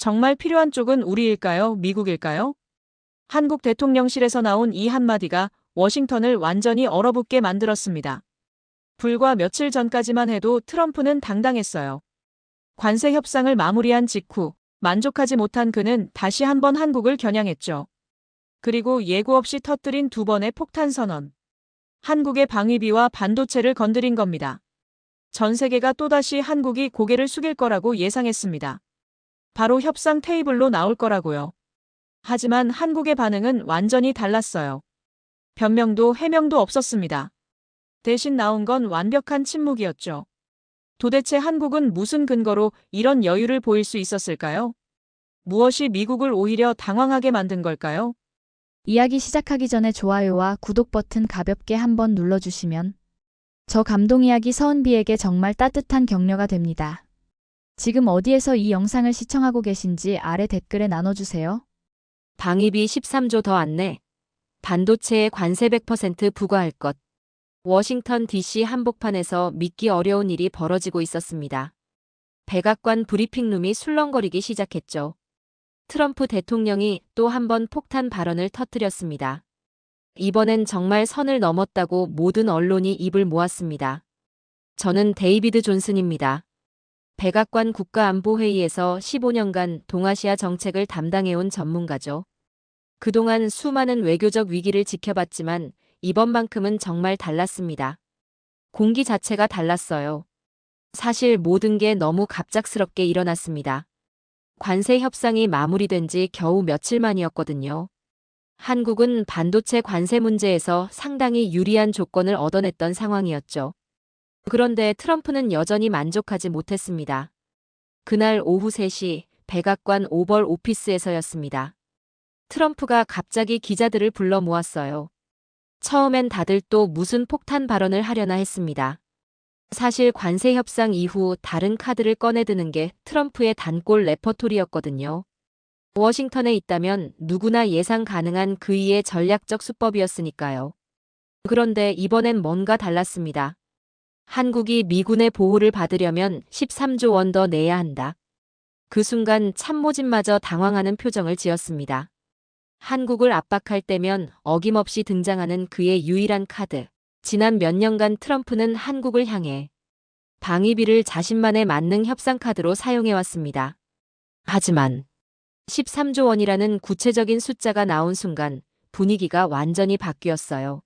정말 필요한 쪽은 우리일까요? 미국일까요? 한국 대통령실에서 나온 이 한마디가 워싱턴을 완전히 얼어붙게 만들었습니다. 불과 며칠 전까지만 해도 트럼프는 당당했어요. 관세 협상을 마무리한 직후 만족하지 못한 그는 다시 한번 한국을 겨냥했죠. 그리고 예고 없이 터뜨린 두 번의 폭탄 선언. 한국의 방위비와 반도체를 건드린 겁니다. 전 세계가 또다시 한국이 고개를 숙일 거라고 예상했습니다. 바로 협상 테이블로 나올 거라고요. 하지만 한국의 반응은 완전히 달랐어요. 변명도 해명도 없었습니다. 대신 나온 건 완벽한 침묵이었죠. 도대체 한국은 무슨 근거로 이런 여유를 보일 수 있었을까요? 무엇이 미국을 오히려 당황하게 만든 걸까요? 이야기 시작하기 전에 좋아요와 구독 버튼 가볍게 한번 눌러주시면 저 감동 이야기 서은비에게 정말 따뜻한 격려가 됩니다. 지금 어디에서 이 영상을 시청하고 계신지 아래 댓글에 나눠주세요. 방위비 13조 더 안내. 반도체에 관세 100% 부과할 것. 워싱턴 DC 한복판에서 믿기 어려운 일이 벌어지고 있었습니다. 백악관 브리핑룸이 술렁거리기 시작했죠. 트럼프 대통령이 또 한 번 폭탄 발언을 터뜨렸습니다. 이번엔 정말 선을 넘었다고 모든 언론이 입을 모았습니다. 저는 데이비드 존슨입니다. 백악관 국가안보회의에서 15년간 동아시아 정책을 담당해온 전문가죠. 그동안 수많은 외교적 위기를 지켜봤지만 이번만큼은 정말 달랐습니다. 공기 자체가 달랐어요. 사실 모든 게 너무 갑작스럽게 일어났습니다. 관세 협상이 마무리된 지 겨우 며칠 만이었거든요. 한국은 반도체 관세 문제에서 상당히 유리한 조건을 얻어냈던 상황이었죠. 그런데 트럼프는 여전히 만족하지 못했습니다. 그날 오후 3시 백악관 오벌 오피스에서였습니다. 트럼프가 갑자기 기자들을 불러 모았어요. 처음엔 다들 또 무슨 폭탄 발언을 하려나 했습니다. 사실 관세 협상 이후 다른 카드를 꺼내드는 게 트럼프의 단골 레퍼토리였거든요. 워싱턴에 있다면 누구나 예상 가능한 그이의 전략적 수법이었으니까요. 그런데 이번엔 뭔가 달랐습니다. 한국이 미군의 보호를 받으려면 13조 원 더 내야 한다. 그 순간 참모진마저 당황하는 표정을 지었습니다. 한국을 압박할 때면 어김없이 등장하는 그의 유일한 카드. 지난 몇 년간 트럼프는 한국을 향해 방위비를 자신만의 만능 협상 카드로 사용해왔습니다. 하지만 13조 원이라는 구체적인 숫자가 나온 순간 분위기가 완전히 바뀌었어요.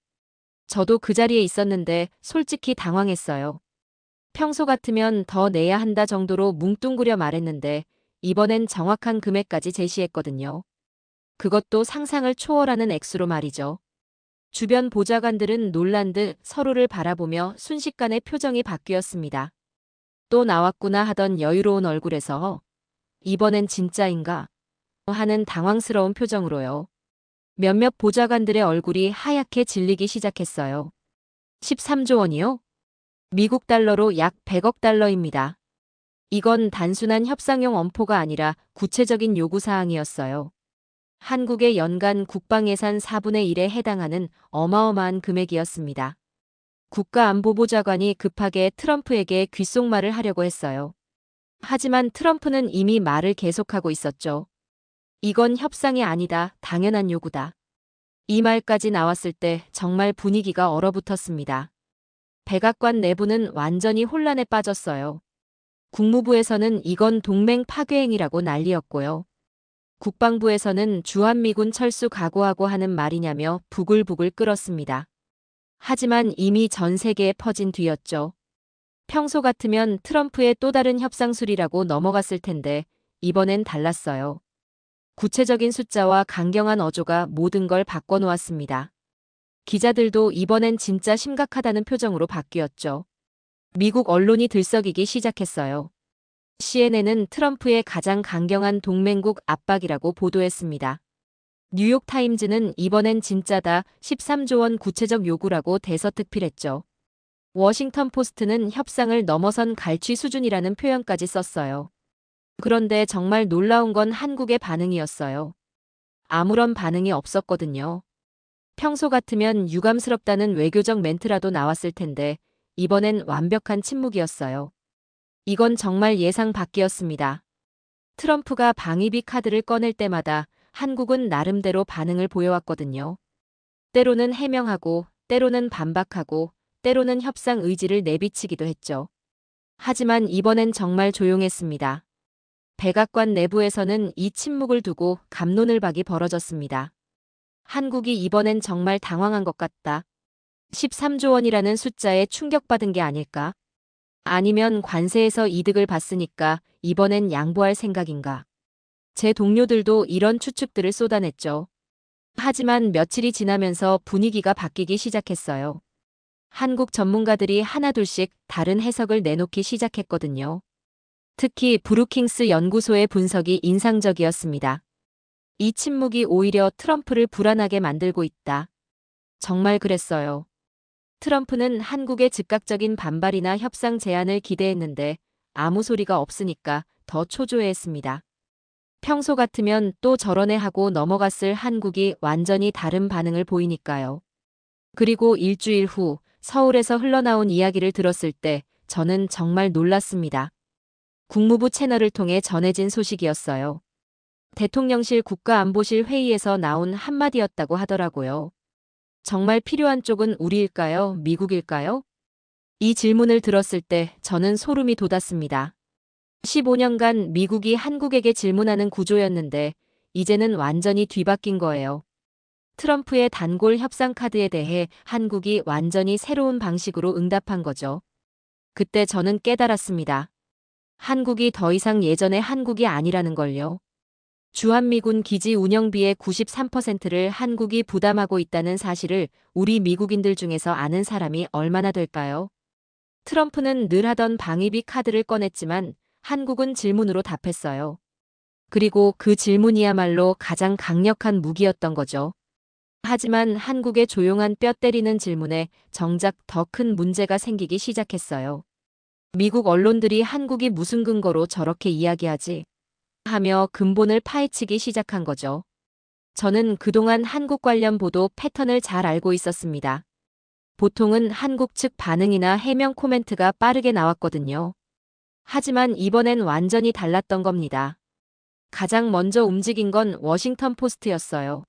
저도 그 자리에 있었는데 솔직히 당황했어요. 평소 같으면 더 내야 한다 정도로 뭉뚱그려 말했는데 이번엔 정확한 금액까지 제시했거든요. 그것도 상상을 초월하는 액수로 말이죠. 주변 보좌관들은 놀란 듯 서로를 바라보며 순식간에 표정이 바뀌었습니다. 또 나왔구나 하던 여유로운 얼굴에서 이번엔 진짜인가? 하는 당황스러운 표정으로요. 몇몇 보좌관들의 얼굴이 하얗게 질리기 시작했어요. 13조 원이요? 미국 달러로 약 100억 달러입니다. 이건 단순한 협상용 엄포가 아니라 구체적인 요구사항이었어요. 한국의 연간 국방예산 4분의 1에 해당하는 어마어마한 금액이었습니다. 국가안보보좌관이 급하게 트럼프에게 귓속말을 하려고 했어요. 하지만 트럼프는 이미 말을 계속하고 있었죠. 이건 협상이 아니다. 당연한 요구다. 이 말까지 나왔을 때 정말 분위기가 얼어붙었습니다. 백악관 내부는 완전히 혼란에 빠졌어요. 국무부에서는 이건 동맹 파괴행위라고 난리였고요. 국방부에서는 주한미군 철수 각오하고 하는 말이냐며 부글부글 끓었습니다. 하지만 이미 전 세계에 퍼진 뒤였죠. 평소 같으면 트럼프의 또 다른 협상술이라고 넘어갔을 텐데 이번엔 달랐어요. 구체적인 숫자와 강경한 어조가 모든 걸 바꿔놓았습니다. 기자들도 이번엔 진짜 심각하다는 표정으로 바뀌었죠. 미국 언론이 들썩이기 시작했어요. CNN은 트럼프의 가장 강경한 동맹국 압박이라고 보도했습니다. 뉴욕타임즈는 이번엔 진짜다 13조 원 구체적 요구라고 대서특필했죠. 워싱턴 포스트는 협상을 넘어선 갈취 수준이라는 표현까지 썼어요. 그런데 정말 놀라운 건 한국의 반응이었어요. 아무런 반응이 없었거든요. 평소 같으면 유감스럽다는 외교적 멘트라도 나왔을 텐데 이번엔 완벽한 침묵이었어요. 이건 정말 예상 밖이었습니다. 트럼프가 방위비 카드를 꺼낼 때마다 한국은 나름대로 반응을 보여왔거든요. 때로는 해명하고, 때로는 반박하고, 때로는 협상 의지를 내비치기도 했죠. 하지만 이번엔 정말 조용했습니다. 백악관 내부에서는 이 침묵을 두고 갑론을박이 벌어졌습니다. 한국이 이번엔 정말 당황한 것 같다. 13조 원이라는 숫자에 충격받은 게 아닐까? 아니면 관세에서 이득을 봤으니까 이번엔 양보할 생각인가? 제 동료들도 이런 추측들을 쏟아냈죠. 하지만 며칠이 지나면서 분위기가 바뀌기 시작했어요. 한국 전문가들이 하나둘씩 다른 해석을 내놓기 시작했거든요. 특히 브루킹스 연구소의 분석이 인상적이었습니다. 이 침묵이 오히려 트럼프를 불안하게 만들고 있다. 정말 그랬어요. 트럼프는 한국의 즉각적인 반발이나 협상 제안을 기대했는데 아무 소리가 없으니까 더 초조해했습니다. 평소 같으면 또 저러네 하고 넘어갔을 한국이 완전히 다른 반응을 보이니까요. 그리고 일주일 후 서울에서 흘러나온 이야기를 들었을 때 저는 정말 놀랐습니다. 국무부 채널을 통해 전해진 소식이었어요. 대통령실 국가안보실 회의에서 나온 한마디였다고 하더라고요. 정말 필요한 쪽은 우리일까요? 미국일까요? 이 질문을 들었을 때 저는 소름이 돋았습니다. 15년간 미국이 한국에게 질문하는 구조였는데 이제는 완전히 뒤바뀐 거예요. 트럼프의 단골 협상 카드에 대해 한국이 완전히 새로운 방식으로 응답한 거죠. 그때 저는 깨달았습니다. 한국이 더 이상 예전의 한국이 아니라는 걸요. 주한미군 기지 운영비의 93%를 한국이 부담하고 있다는 사실을 우리 미국인들 중에서 아는 사람이 얼마나 될까요? 트럼프는 늘 하던 방위비 카드를 꺼냈지만 한국은 질문으로 답했어요. 그리고 그 질문이야말로 가장 강력한 무기였던 거죠. 하지만 한국의 조용한 뼈 때리는 질문에 정작 더 큰 문제가 생기기 시작했어요. 미국 언론들이 한국이 무슨 근거로 저렇게 이야기하지? 하며 근본을 파헤치기 시작한 거죠. 저는 그동안 한국 관련 보도 패턴을 잘 알고 있었습니다. 보통은 한국 측 반응이나 해명 코멘트가 빠르게 나왔거든요. 하지만 이번엔 완전히 달랐던 겁니다. 가장 먼저 움직인 건 워싱턴 포스트였어요.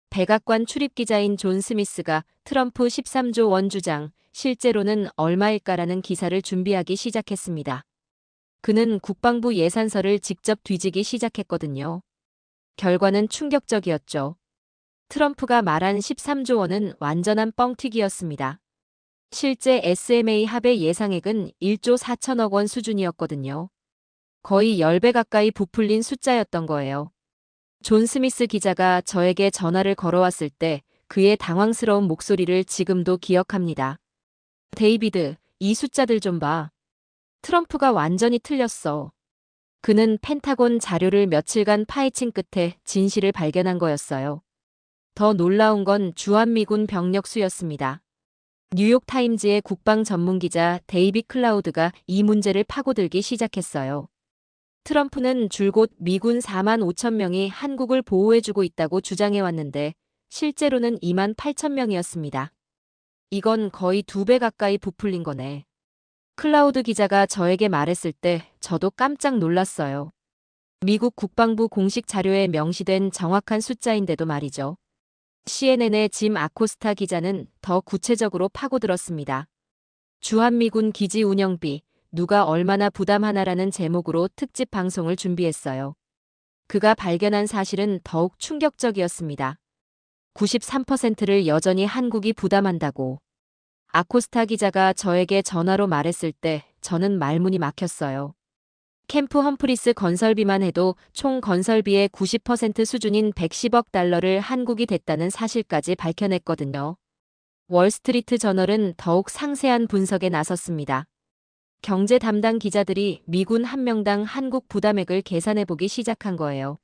백악관 출입기자인 존 스미스가 트럼프 13조 원 주장, 실제로는 얼마일까라는 기사를 준비하기 시작했습니다. 그는 국방부 예산서를 직접 뒤지기 시작했거든요. 결과는 충격적이었죠. 트럼프가 말한 13조 원은 완전한 뻥튀기였습니다. 실제 SMA 합의 예상액은 1조 4천억 원 수준이었거든요. 거의 10배 가까이 부풀린 숫자였던 거예요. 존 스미스 기자가 저에게 전화를 걸어왔을 때 그의 당황스러운 목소리를 지금도 기억합니다. 데이비드, 이 숫자들 좀 봐. 트럼프가 완전히 틀렸어. 그는 펜타곤 자료를 며칠간 파헤친 끝에 진실을 발견한 거였어요. 더 놀라운 건 주한미군 병력 수였습니다. 뉴욕타임즈의 국방 전문기자 데이비 클라우드가 이 문제를 파고들기 시작했어요. 트럼프는 줄곧 미군 4만 5천 명이 한국을 보호해주고 있다고 주장해왔는데 실제로는 2만 8천 명이었습니다. 이건 거의 2배 가까이 부풀린 거네. 클라우드 기자가 저에게 말했을 때 저도 깜짝 놀랐어요. 미국 국방부 공식 자료에 명시된 정확한 숫자인데도 말이죠. CNN의 짐 아코스타 기자는 더 구체적으로 파고들었습니다. 주한미군 기지 운영비, 누가 얼마나 부담하나라는 제목으로 특집 방송을 준비했어요. 그가 발견한 사실은 더욱 충격적이었습니다. 93%를 여전히 한국이 부담한다고. 아코스타 기자가 저에게 전화로 말했을 때 저는 말문이 막혔어요. 캠프 험프리스 건설비만 해도 총 건설비의 90% 수준인 110억 달러를 한국이 댔다는 사실까지 밝혀냈거든요. 월스트리트 저널은 더욱 상세한 분석에 나섰습니다. 경제 담당 기자들이 미군 한 명당 한국 부담액을 계산해보기 시작한 거예요.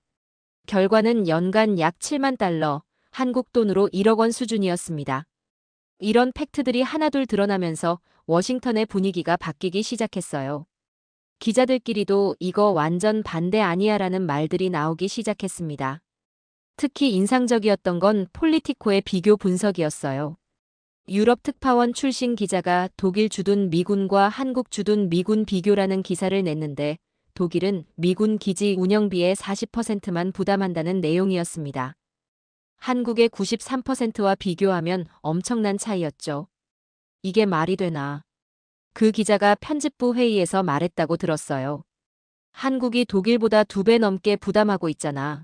결과는 연간 약 7만 달러, 한국 돈으로 1억 원 수준이었습니다. 이런 팩트들이 하나둘 드러나면서 워싱턴의 분위기가 바뀌기 시작했어요. 기자들끼리도 이거 완전 반대 아니야라는 말들이 나오기 시작했습니다. 특히 인상적이었던 건 폴리티코의 비교 분석이었어요. 유럽 특파원 출신 기자가 독일 주둔 미군과 한국 주둔 미군 비교라는 기사를 냈는데 독일은 미군 기지 운영비의 40%만 부담한다는 내용이었습니다. 한국의 93%와 비교하면 엄청난 차이였죠. 이게 말이 되나? 그 기자가 편집부 회의에서 말했다고 들었어요. 한국이 독일보다 2배 넘게 부담하고 있잖아.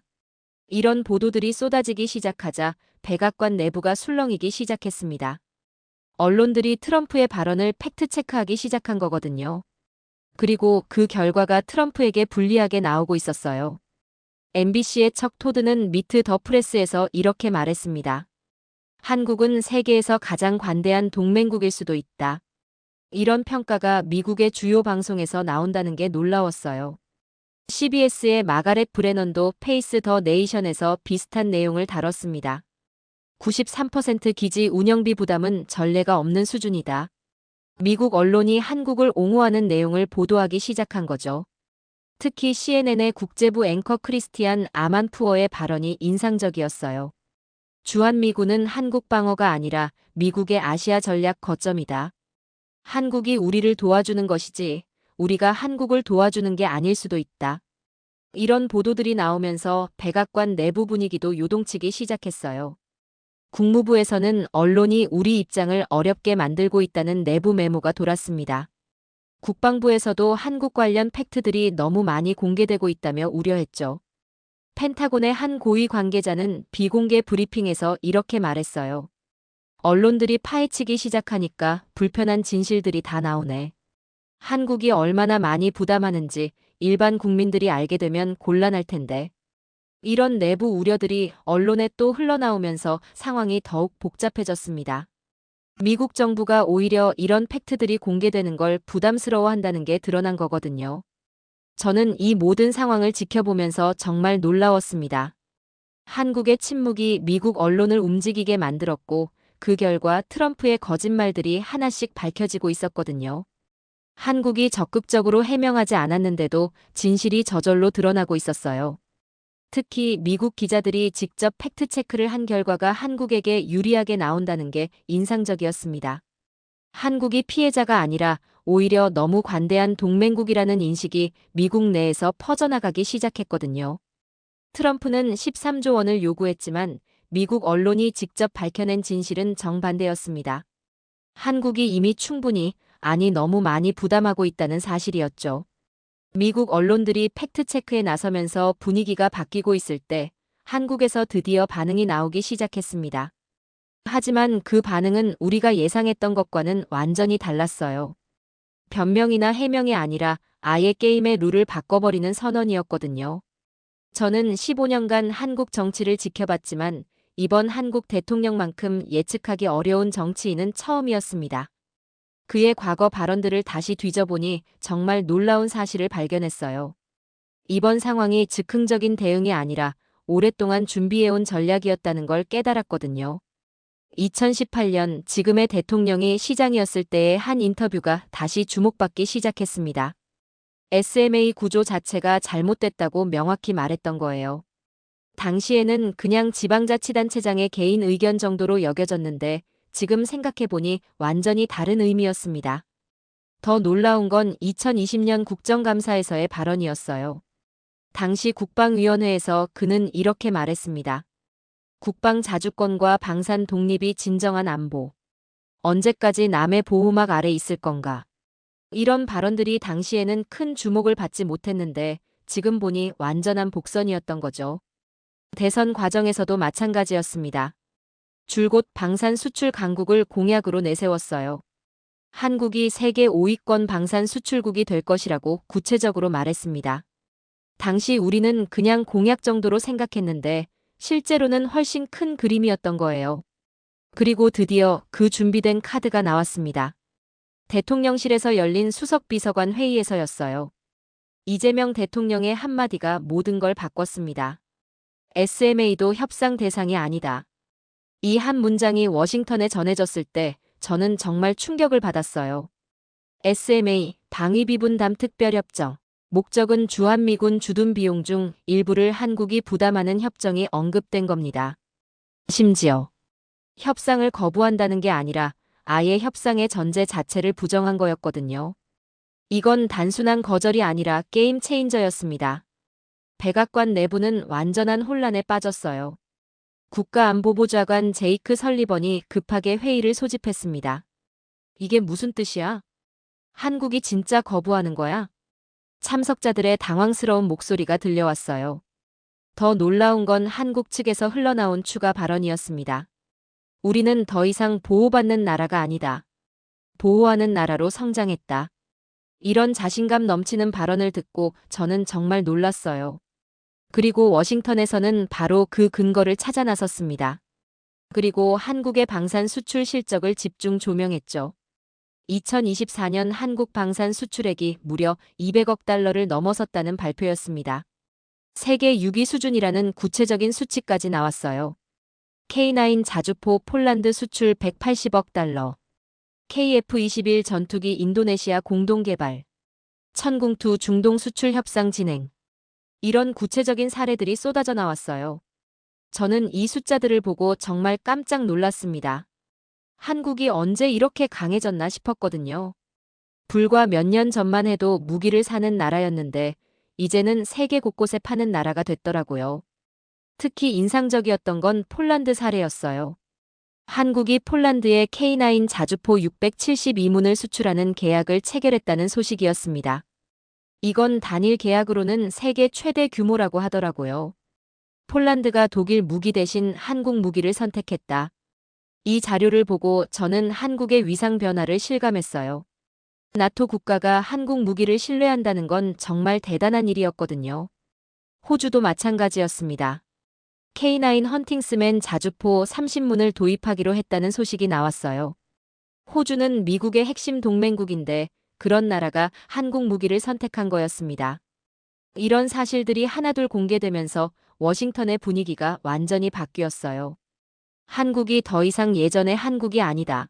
이런 보도들이 쏟아지기 시작하자 백악관 내부가 술렁이기 시작했습니다. 언론들이 트럼프의 발언을 팩트체크하기 시작한 거거든요. 그리고 그 결과가 트럼프에게 불리하게 나오고 있었어요. MBC의 척 토드는 미트 더 프레스에서 이렇게 말했습니다. 한국은 세계에서 가장 관대한 동맹국일 수도 있다. 이런 평가가 미국의 주요 방송에서 나온다는 게 놀라웠어요. CBS의 마가렛 브레넌도 페이스 더 네이션에서 비슷한 내용을 다뤘습니다. 93% 기지 운영비 부담은 전례가 없는 수준이다. 미국 언론이 한국을 옹호하는 내용을 보도하기 시작한 거죠. 특히 CNN의 국제부 앵커 크리스티안 아만푸어의 발언이 인상적이었어요. 주한미군은 한국 방어가 아니라 미국의 아시아 전략 거점이다. 한국이 우리를 도와주는 것이지 우리가 한국을 도와주는 게 아닐 수도 있다. 이런 보도들이 나오면서 백악관 내부 분위기도 요동치기 시작했어요. 국무부에서는 언론이 우리 입장을 어렵게 만들고 있다는 내부 메모가 돌았습니다. 국방부에서도 한국 관련 팩트들이 너무 많이 공개되고 있다며 우려했죠. 펜타곤의 한 고위 관계자는 비공개 브리핑에서 이렇게 말했어요. 언론들이 파헤치기 시작하니까 불편한 진실들이 다 나오네. 한국이 얼마나 많이 부담하는지 일반 국민들이 알게 되면 곤란할 텐데. 이런 내부 우려들이 언론에 또 흘러나오면서 상황이 더욱 복잡해졌습니다. 미국 정부가 오히려 이런 팩트들이 공개되는 걸 부담스러워한다는 게 드러난 거거든요. 저는 이 모든 상황을 지켜보면서 정말 놀라웠습니다. 한국의 침묵이 미국 언론을 움직이게 만들었고 그 결과 트럼프의 거짓말들이 하나씩 밝혀지고 있었거든요. 한국이 적극적으로 해명하지 않았는데도 진실이 저절로 드러나고 있었어요. 특히 미국 기자들이 직접 팩트체크를 한 결과가 한국에게 유리하게 나온다는 게 인상적이었습니다. 한국이 피해자가 아니라 오히려 너무 관대한 동맹국이라는 인식이 미국 내에서 퍼져나가기 시작했거든요. 트럼프는 13조 원을 요구했지만 미국 언론이 직접 밝혀낸 진실은 정반대였습니다. 한국이 이미 충분히, 아니 너무 많이 부담하고 있다는 사실이었죠. 미국 언론들이 팩트체크에 나서면서 분위기가 바뀌고 있을 때 한국에서 드디어 반응이 나오기 시작했습니다. 하지만 그 반응은 우리가 예상했던 것과는 완전히 달랐어요. 변명이나 해명이 아니라 아예 게임의 룰을 바꿔버리는 선언이었거든요. 저는 15년간 한국 정치를 지켜봤지만 이번 한국 대통령만큼 예측하기 어려운 정치인은 처음이었습니다. 그의 과거 발언들을 다시 뒤져보니 정말 놀라운 사실을 발견했어요. 이번 상황이 즉흥적인 대응이 아니라 오랫동안 준비해온 전략이었다는 걸 깨달았거든요. 2018년 지금의 대통령이 시장이었을 때의 한 인터뷰가 다시 주목받기 시작했습니다. SMA 구조 자체가 잘못됐다고 명확히 말했던 거예요. 당시에는 그냥 지방자치단체장의 개인 의견 정도로 여겨졌는데 지금 생각해보니 완전히 다른 의미였습니다. 더 놀라운 건 2020년 국정감사에서의 발언이었어요. 당시 국방위원회에서 그는 이렇게 말했습니다. 국방 자주권과 방산 독립이 진정한 안보. 언제까지 남의 보호막 아래 있을 건가. 이런 발언들이 당시에는 큰 주목을 받지 못했는데 지금 보니 완전한 복선이었던 거죠. 대선 과정에서도 마찬가지였습니다. 줄곧 방산 수출 강국을 공약으로 내세웠어요. 한국이 세계 5위권 방산 수출국이 될 것이라고 구체적으로 말했습니다. 당시 우리는 그냥 공약 정도로 생각했는데 실제로는 훨씬 큰 그림이었던 거예요. 그리고 드디어 그 준비된 카드가 나왔습니다. 대통령실에서 열린 수석비서관 회의에서였어요. 이재명 대통령의 한마디가 모든 걸 바꿨습니다. SMA도 협상 대상이 아니다. 이 한 문장이 워싱턴에 전해졌을 때 저는 정말 충격을 받았어요. SMA, 방위비분담 특별협정. 목적은 주한미군 주둔 비용 중 일부를 한국이 부담하는 협정이 언급된 겁니다. 심지어 협상을 거부한다는 게 아니라 아예 협상의 전제 자체를 부정한 거였거든요. 이건 단순한 거절이 아니라 게임 체인저였습니다. 백악관 내부는 완전한 혼란에 빠졌어요. 국가안보보좌관 제이크 설리번이 급하게 회의를 소집했습니다. 이게 무슨 뜻이야? 한국이 진짜 거부하는 거야? 참석자들의 당황스러운 목소리가 들려왔어요. 더 놀라운 건 한국 측에서 흘러나온 추가 발언이었습니다. 우리는 더 이상 보호받는 나라가 아니다. 보호하는 나라로 성장했다. 이런 자신감 넘치는 발언을 듣고 저는 정말 놀랐어요. 그리고 워싱턴에서는 바로 그 근거를 찾아 나섰습니다. 그리고 한국의 방산 수출 실적을 집중 조명했죠. 2024년 한국 방산 수출액이 무려 200억 달러를 넘어섰다는 발표였습니다. 세계 6위 수준이라는 구체적인 수치까지 나왔어요. K9 자주포 폴란드 수출 180억 달러, KF-21 전투기 인도네시아 공동 개발, 천궁2 중동 수출 협상 진행. 이런 구체적인 사례들이 쏟아져 나왔어요. 저는 이 숫자들을 보고 정말 깜짝 놀랐습니다. 한국이 언제 이렇게 강해졌나 싶었거든요. 불과 몇 년 전만 해도 무기를 사는 나라였는데 이제는 세계 곳곳에 파는 나라가 됐더라고요. 특히 인상적이었던 건 폴란드 사례였어요. 한국이 폴란드에 K9 자주포 672문을 수출하는 계약을 체결했다는 소식이었습니다. 이건 단일 계약으로는 세계 최대 규모라고 하더라고요. 폴란드가 독일 무기 대신 한국 무기를 선택했다. 이 자료를 보고 저는 한국의 위상 변화를 실감했어요. 나토 국가가 한국 무기를 신뢰한다는 건 정말 대단한 일이었거든요. 호주도 마찬가지였습니다. K9 헌팅스맨 자주포 30문을 도입하기로 했다는 소식이 나왔어요. 호주는 미국의 핵심 동맹국인데 그런 나라가 한국 무기를 선택한 거였습니다. 이런 사실들이 하나둘 공개되면서 워싱턴의 분위기가 완전히 바뀌었어요. 한국이 더 이상 예전의 한국이 아니다.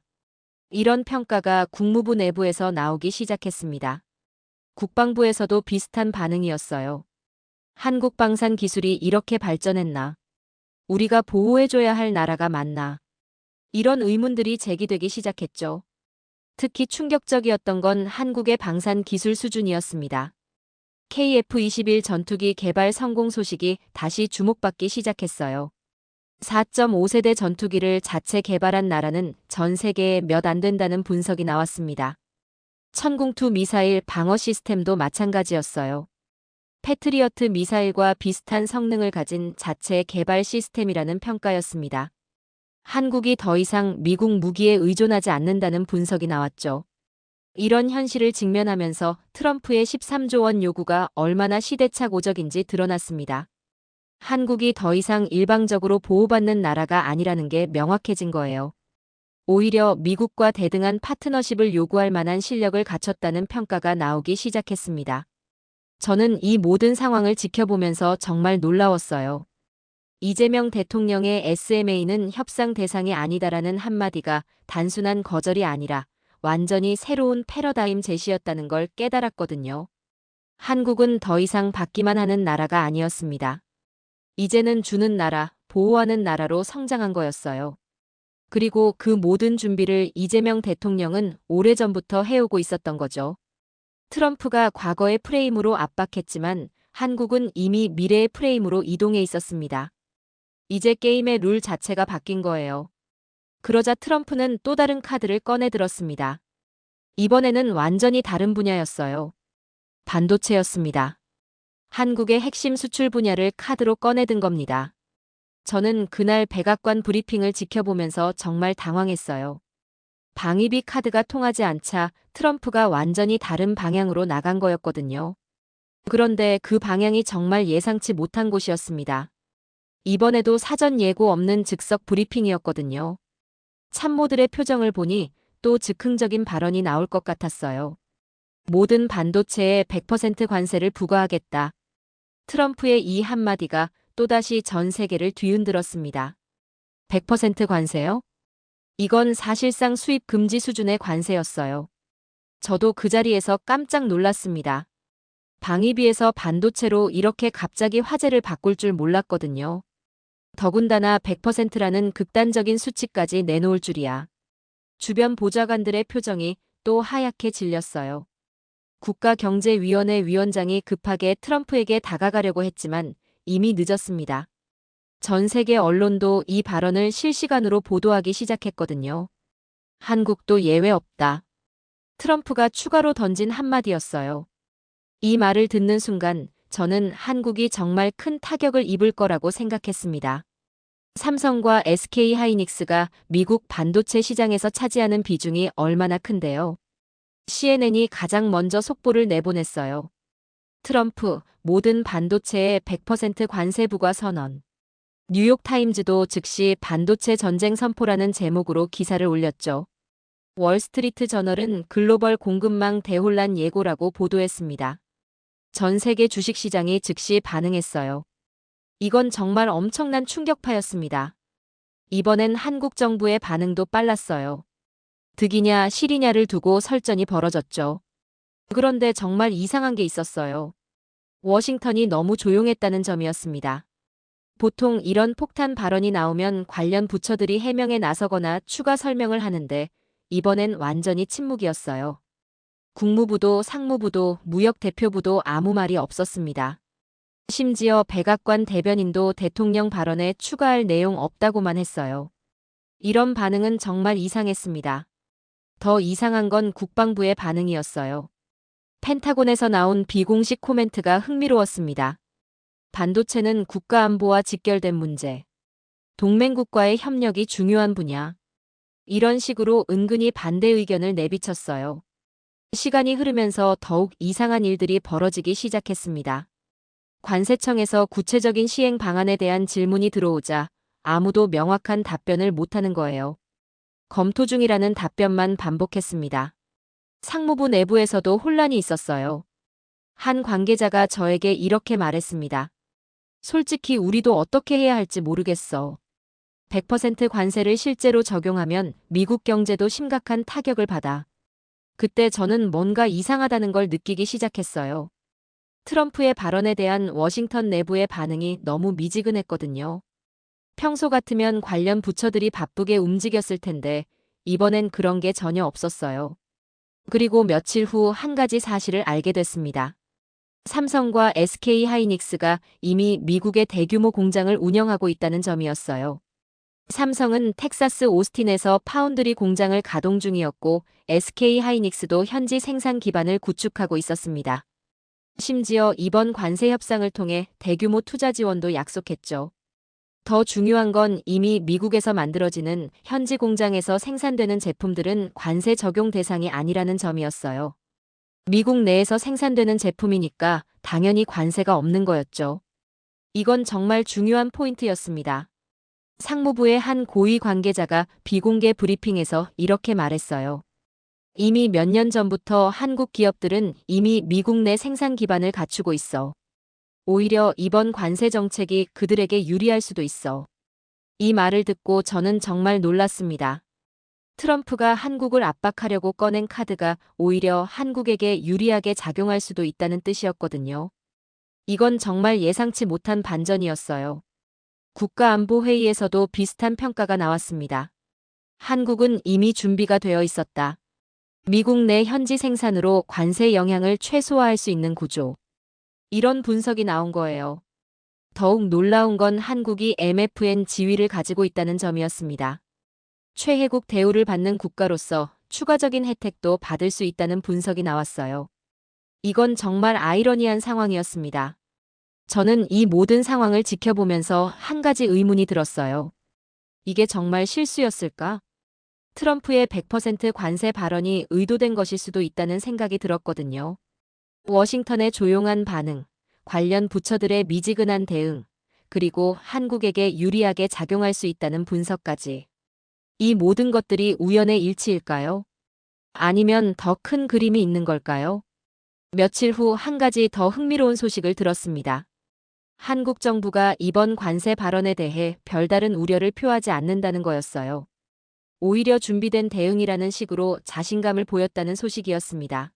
이런 평가가 국무부 내부에서 나오기 시작했습니다. 국방부에서도 비슷한 반응이었어요. 한국 방산 기술이 이렇게 발전했나? 우리가 보호해줘야 할 나라가 맞나? 이런 의문들이 제기되기 시작했죠. 특히 충격적이었던 건 한국의 방산 기술 수준이었습니다. KF-21 전투기 개발 성공 소식이 다시 주목받기 시작했어요. 4.5세대 전투기를 자체 개발한 나라는 전 세계에 몇 안 된다는 분석이 나왔습니다. 천궁2 미사일 방어 시스템도 마찬가지였어요. 패트리어트 미사일과 비슷한 성능을 가진 자체 개발 시스템이라는 평가였습니다. 한국이 더 이상 미국 무기에 의존하지 않는다는 분석이 나왔죠. 이런 현실을 직면하면서 트럼프의 13조 원 요구가 얼마나 시대착오적인지 드러났습니다. 한국이 더 이상 일방적으로 보호받는 나라가 아니라는 게 명확해진 거예요. 오히려 미국과 대등한 파트너십을 요구할 만한 실력을 갖췄다는 평가가 나오기 시작했습니다. 저는 이 모든 상황을 지켜보면서 정말 놀라웠어요. 이재명 대통령의 SMA는 협상 대상이 아니다라는 한마디가 단순한 거절이 아니라 완전히 새로운 패러다임 제시였다는 걸 깨달았거든요. 한국은 더 이상 받기만 하는 나라가 아니었습니다. 이제는 주는 나라, 보호하는 나라로 성장한 거였어요. 그리고 그 모든 준비를 이재명 대통령은 오래전부터 해오고 있었던 거죠. 트럼프가 과거의 프레임으로 압박했지만 한국은 이미 미래의 프레임으로 이동해 있었습니다. 이제 게임의 룰 자체가 바뀐 거예요. 그러자 트럼프는 또 다른 카드를 꺼내 들었습니다. 이번에는 완전히 다른 분야였어요. 반도체였습니다. 한국의 핵심 수출 분야를 카드로 꺼내든 겁니다. 저는 그날 백악관 브리핑을 지켜보면서 정말 당황했어요. 방위비 카드가 통하지 않자 트럼프가 완전히 다른 방향으로 나간 거였거든요. 그런데 그 방향이 정말 예상치 못한 곳이었습니다. 이번에도 사전 예고 없는 즉석 브리핑이었거든요. 참모들의 표정을 보니 또 즉흥적인 발언이 나올 것 같았어요. 모든 반도체에 100% 관세를 부과하겠다. 트럼프의 이 한마디가 또다시 전 세계를 뒤흔들었습니다. 100% 관세요? 이건 사실상 수입 금지 수준의 관세였어요. 저도 그 자리에서 깜짝 놀랐습니다. 방위비에서 반도체로 이렇게 갑자기 화제를 바꿀 줄 몰랐거든요. 더군다나 100%라는 극단적인 수치까지 내놓을 줄이야. 주변 보좌관들의 표정이 또 하얗게 질렸어요. 국가경제위원회 위원장이 급하게 트럼프에게 다가가려고 했지만 이미 늦었습니다. 전 세계 언론도 이 발언을 실시간으로 보도하기 시작했거든요. 한국도 예외 없다. 트럼프가 추가로 던진 한마디였어요. 이 말을 듣는 순간 저는 한국이 정말 큰 타격을 입을 거라고 생각했습니다. 삼성과 SK 하이닉스가 미국 반도체 시장에서 차지하는 비중이 얼마나 큰데요. CNN이 가장 먼저 속보를 내보냈어요. 트럼프, 모든 반도체에 100% 관세 부과 선언. 뉴욕타임즈도 즉시 반도체 전쟁 선포라는 제목으로 기사를 올렸죠. 월스트리트 저널은 글로벌 공급망 대혼란 예고라고 보도했습니다. 전 세계 주식시장이 즉시 반응했어요. 이건 정말 엄청난 충격파였습니다. 이번엔 한국 정부의 반응도 빨랐어요. 득이냐 실이냐를 두고 설전이 벌어졌죠. 그런데 정말 이상한 게 있었어요. 워싱턴이 너무 조용했다는 점이었습니다. 보통 이런 폭탄 발언이 나오면 관련 부처들이 해명에 나서거나 추가 설명을 하는데 이번엔 완전히 침묵이었어요. 국무부도 상무부도 무역대표부도 아무 말이 없었습니다. 심지어 백악관 대변인도 대통령 발언에 추가할 내용 없다고만 했어요. 이런 반응은 정말 이상했습니다. 더 이상한 건 국방부의 반응이었어요. 펜타곤에서 나온 비공식 코멘트가 흥미로웠습니다. 반도체는 국가안보와 직결된 문제. 동맹국과의 협력이 중요한 분야. 이런 식으로 은근히 반대 의견을 내비쳤어요. 시간이 흐르면서 더욱 이상한 일들이 벌어지기 시작했습니다. 관세청에서 구체적인 시행 방안에 대한 질문이 들어오자 아무도 명확한 답변을 못하는 거예요. 검토 중이라는 답변만 반복했습니다. 상무부 내부에서도 혼란이 있었어요. 한 관계자가 저에게 이렇게 말했습니다. 솔직히 우리도 어떻게 해야 할지 모르겠어. 100% 관세를 실제로 적용하면 미국 경제도 심각한 타격을 받아. 그때 저는 뭔가 이상하다는 걸 느끼기 시작했어요. 트럼프의 발언에 대한 워싱턴 내부의 반응이 너무 미지근했거든요. 평소 같으면 관련 부처들이 바쁘게 움직였을 텐데 이번엔 그런 게 전혀 없었어요. 그리고 며칠 후 한 가지 사실을 알게 됐습니다. 삼성과 SK 하이닉스가 이미 미국의 대규모 공장을 운영하고 있다는 점이었어요. 삼성은 텍사스 오스틴에서 파운드리 공장을 가동 중이었고 SK 하이닉스도 현지 생산 기반을 구축하고 있었습니다. 심지어 이번 관세 협상을 통해 대규모 투자 지원도 약속했죠. 더 중요한 건 이미 미국에서 만들어지는 현지 공장에서 생산되는 제품들은 관세 적용 대상이 아니라는 점이었어요. 미국 내에서 생산되는 제품이니까 당연히 관세가 없는 거였죠. 이건 정말 중요한 포인트였습니다. 상무부의 한 고위 관계자가 비공개 브리핑에서 이렇게 말했어요. 이미 몇 년 전부터 한국 기업들은 이미 미국 내 생산 기반을 갖추고 있어. 오히려 이번 관세 정책이 그들에게 유리할 수도 있어. 이 말을 듣고 저는 정말 놀랐습니다. 트럼프가 한국을 압박하려고 꺼낸 카드가 오히려 한국에게 유리하게 작용할 수도 있다는 뜻이었거든요. 이건 정말 예상치 못한 반전이었어요. 국가안보회의에서도 비슷한 평가가 나왔습니다. 한국은 이미 준비가 되어 있었다. 미국 내 현지 생산으로 관세 영향을 최소화할 수 있는 구조. 이런 분석이 나온 거예요. 더욱 놀라운 건 한국이 MFN 지위를 가지고 있다는 점이었습니다. 최혜국 대우를 받는 국가로서 추가적인 혜택도 받을 수 있다는 분석이 나왔어요. 이건 정말 아이러니한 상황이었습니다. 저는 이 모든 상황을 지켜보면서 한 가지 의문이 들었어요. 이게 정말 실수였을까? 트럼프의 100% 관세 발언이 의도된 것일 수도 있다는 생각이 들었거든요. 워싱턴의 조용한 반응, 관련 부처들의 미지근한 대응, 그리고 한국에게 유리하게 작용할 수 있다는 분석까지. 이 모든 것들이 우연의 일치일까요? 아니면 더 큰 그림이 있는 걸까요? 며칠 후 한 가지 더 흥미로운 소식을 들었습니다. 한국 정부가 이번 관세 발언에 대해 별다른 우려를 표하지 않는다는 거였어요. 오히려 준비된 대응이라는 식으로 자신감을 보였다는 소식이었습니다.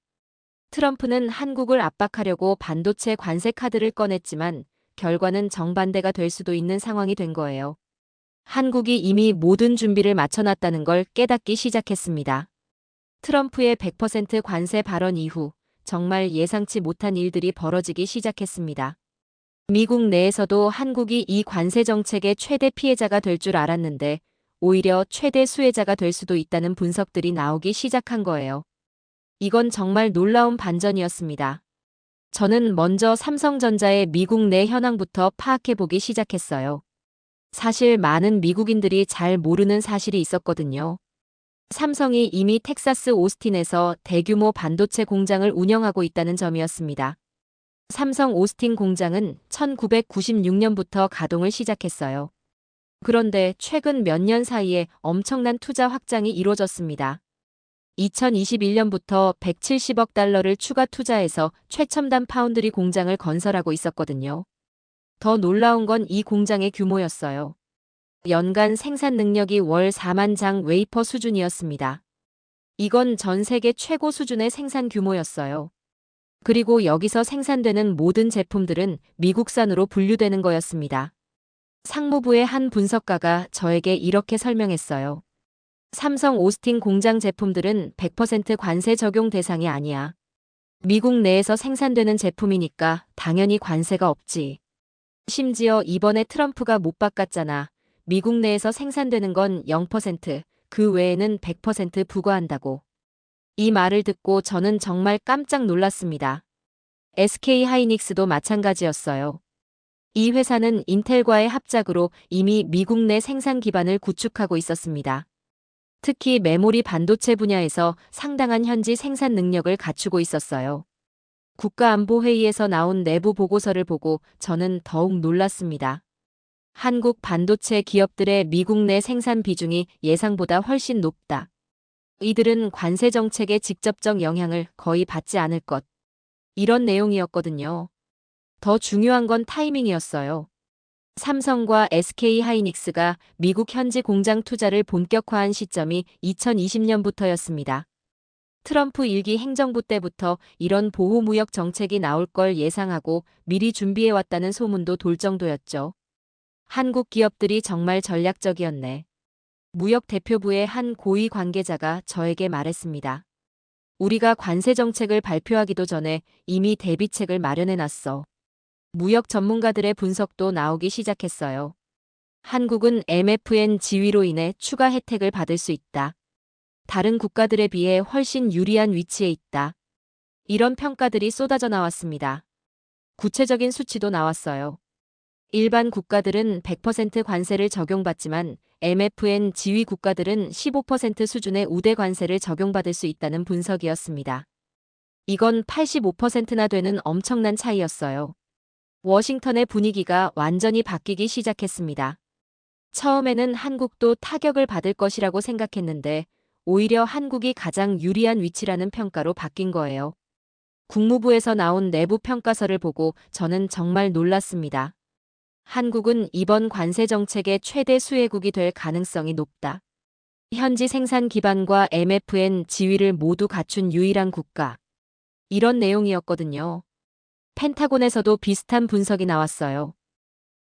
트럼프는 한국을 압박하려고 반도체 관세 카드를 꺼냈지만 결과는 정반대가 될 수도 있는 상황이 된 거예요. 한국이 이미 모든 준비를 마쳐놨다는 걸 깨닫기 시작했습니다. 트럼프의 100% 관세 발언 이후 정말 예상치 못한 일들이 벌어지기 시작했습니다. 미국 내에서도 한국이 이 관세 정책의 최대 피해자가 될 줄 알았는데 오히려 최대 수혜자가 될 수도 있다는 분석들이 나오기 시작한 거예요. 이건 정말 놀라운 반전이었습니다. 저는 먼저 삼성전자의 미국 내 현황부터 파악해보기 시작했어요. 사실 많은 미국인들이 잘 모르는 사실이 있었거든요. 삼성이 이미 텍사스 오스틴에서 대규모 반도체 공장을 운영하고 있다는 점이었습니다. 삼성 오스틴 공장은 1996년부터 가동을 시작했어요. 그런데 최근 몇 년 사이에 엄청난 투자 확장이 이루어졌습니다. 2021년부터 170억 달러를 추가 투자해서 최첨단 파운드리 공장을 건설하고 있었거든요. 더 놀라운 건 이 공장의 규모였어요. 연간 생산 능력이 월 4만 장 웨이퍼 수준이었습니다. 이건 전 세계 최고 수준의 생산 규모였어요. 그리고 여기서 생산되는 모든 제품들은 미국산으로 분류되는 거였습니다. 상무부의 한 분석가가 저에게 이렇게 설명했어요. 삼성 오스틴 공장 제품들은 100% 관세 적용 대상이 아니야. 미국 내에서 생산되는 제품이니까 당연히 관세가 없지. 심지어 이번에 트럼프가 못 바꿨잖아. 미국 내에서 생산되는 건 0%, 그 외에는 100% 부과한다고. 이 말을 듣고 저는 정말 깜짝 놀랐습니다. SK 하이닉스도 마찬가지였어요. 이 회사는 인텔과의 합작으로 이미 미국 내 생산 기반을 구축하고 있었습니다. 특히 메모리 반도체 분야에서 상당한 현지 생산 능력을 갖추고 있었어요. 국가안보회의에서 나온 내부 보고서를 보고 저는 더욱 놀랐습니다. 한국 반도체 기업들의 미국 내 생산 비중이 예상보다 훨씬 높다. 이들은 관세 정책의 직접적 영향을 거의 받지 않을 것. 이런 내용이었거든요. 더 중요한 건 타이밍이었어요. 삼성과 SK 하이닉스가 미국 현지 공장 투자를 본격화한 시점이 2020년부터였습니다. 트럼프 1기 행정부 때부터 이런 보호무역 정책이 나올 걸 예상하고 미리 준비해왔다는 소문도 돌 정도였죠. 한국 기업들이 정말 전략적이었네. 무역 대표부의 한 고위 관계자가 저에게 말했습니다. 우리가 관세 정책을 발표하기도 전에 이미 대비책을 마련해놨어. 무역 전문가들의 분석도 나오기 시작했어요. 한국은 MFN 지위로 인해 추가 혜택을 받을 수 있다. 다른 국가들에 비해 훨씬 유리한 위치에 있다. 이런 평가들이 쏟아져 나왔습니다. 구체적인 수치도 나왔어요. 일반 국가들은 100% 관세를 적용받지만 MFN 지위 국가들은 15% 수준의 우대 관세를 적용받을 수 있다는 분석이었습니다. 이건 85%나 되는 엄청난 차이였어요. 워싱턴의 분위기가 완전히 바뀌기 시작했습니다. 처음에는 한국도 타격을 받을 것이라고 생각했는데 오히려 한국이 가장 유리한 위치라는 평가로 바뀐 거예요. 국무부에서 나온 내부 평가서를 보고 저는 정말 놀랐습니다. 한국은 이번 관세 정책의 최대 수혜국이 될 가능성이 높다. 현지 생산 기반과 MFN 지위를 모두 갖춘 유일한 국가. 이런 내용이었거든요. 펜타곤에서도 비슷한 분석이 나왔어요.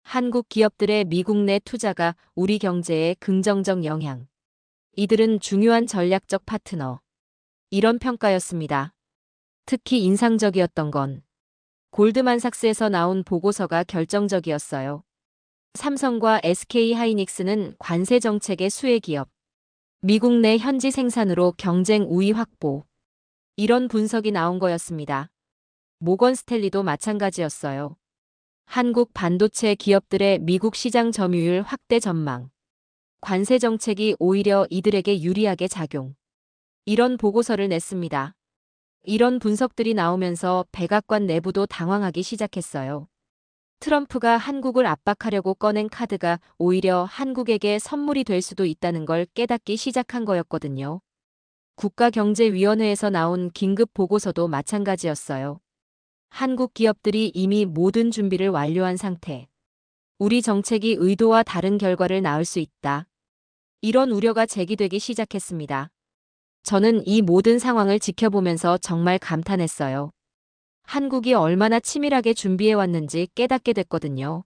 한국 기업들의 미국 내 투자가 우리 경제에 긍정적 영향. 이들은 중요한 전략적 파트너. 이런 평가였습니다. 특히 인상적이었던 건 골드만삭스에서 나온 보고서가 결정적이었어요. 삼성과 SK 하이닉스는 관세 정책의 수혜 기업. 미국 내 현지 생산으로 경쟁 우위 확보. 이런 분석이 나온 거였습니다. 모건 스탠리도 마찬가지였어요. 한국 반도체 기업들의 미국 시장 점유율 확대 전망. 관세 정책이 오히려 이들에게 유리하게 작용. 이런 보고서를 냈습니다. 이런 분석들이 나오면서 백악관 내부도 당황하기 시작했어요. 트럼프가 한국을 압박하려고 꺼낸 카드가 오히려 한국에게 선물이 될 수도 있다는 걸 깨닫기 시작한 거였거든요. 국가경제위원회에서 나온 긴급 보고서도 마찬가지였어요. 한국 기업들이 이미 모든 준비를 완료한 상태. 우리 정책이 의도와 다른 결과를 낳을 수 있다. 이런 우려가 제기되기 시작했습니다. 저는 이 모든 상황을 지켜보면서 정말 감탄했어요. 한국이 얼마나 치밀하게 준비해왔는지 깨닫게 됐거든요.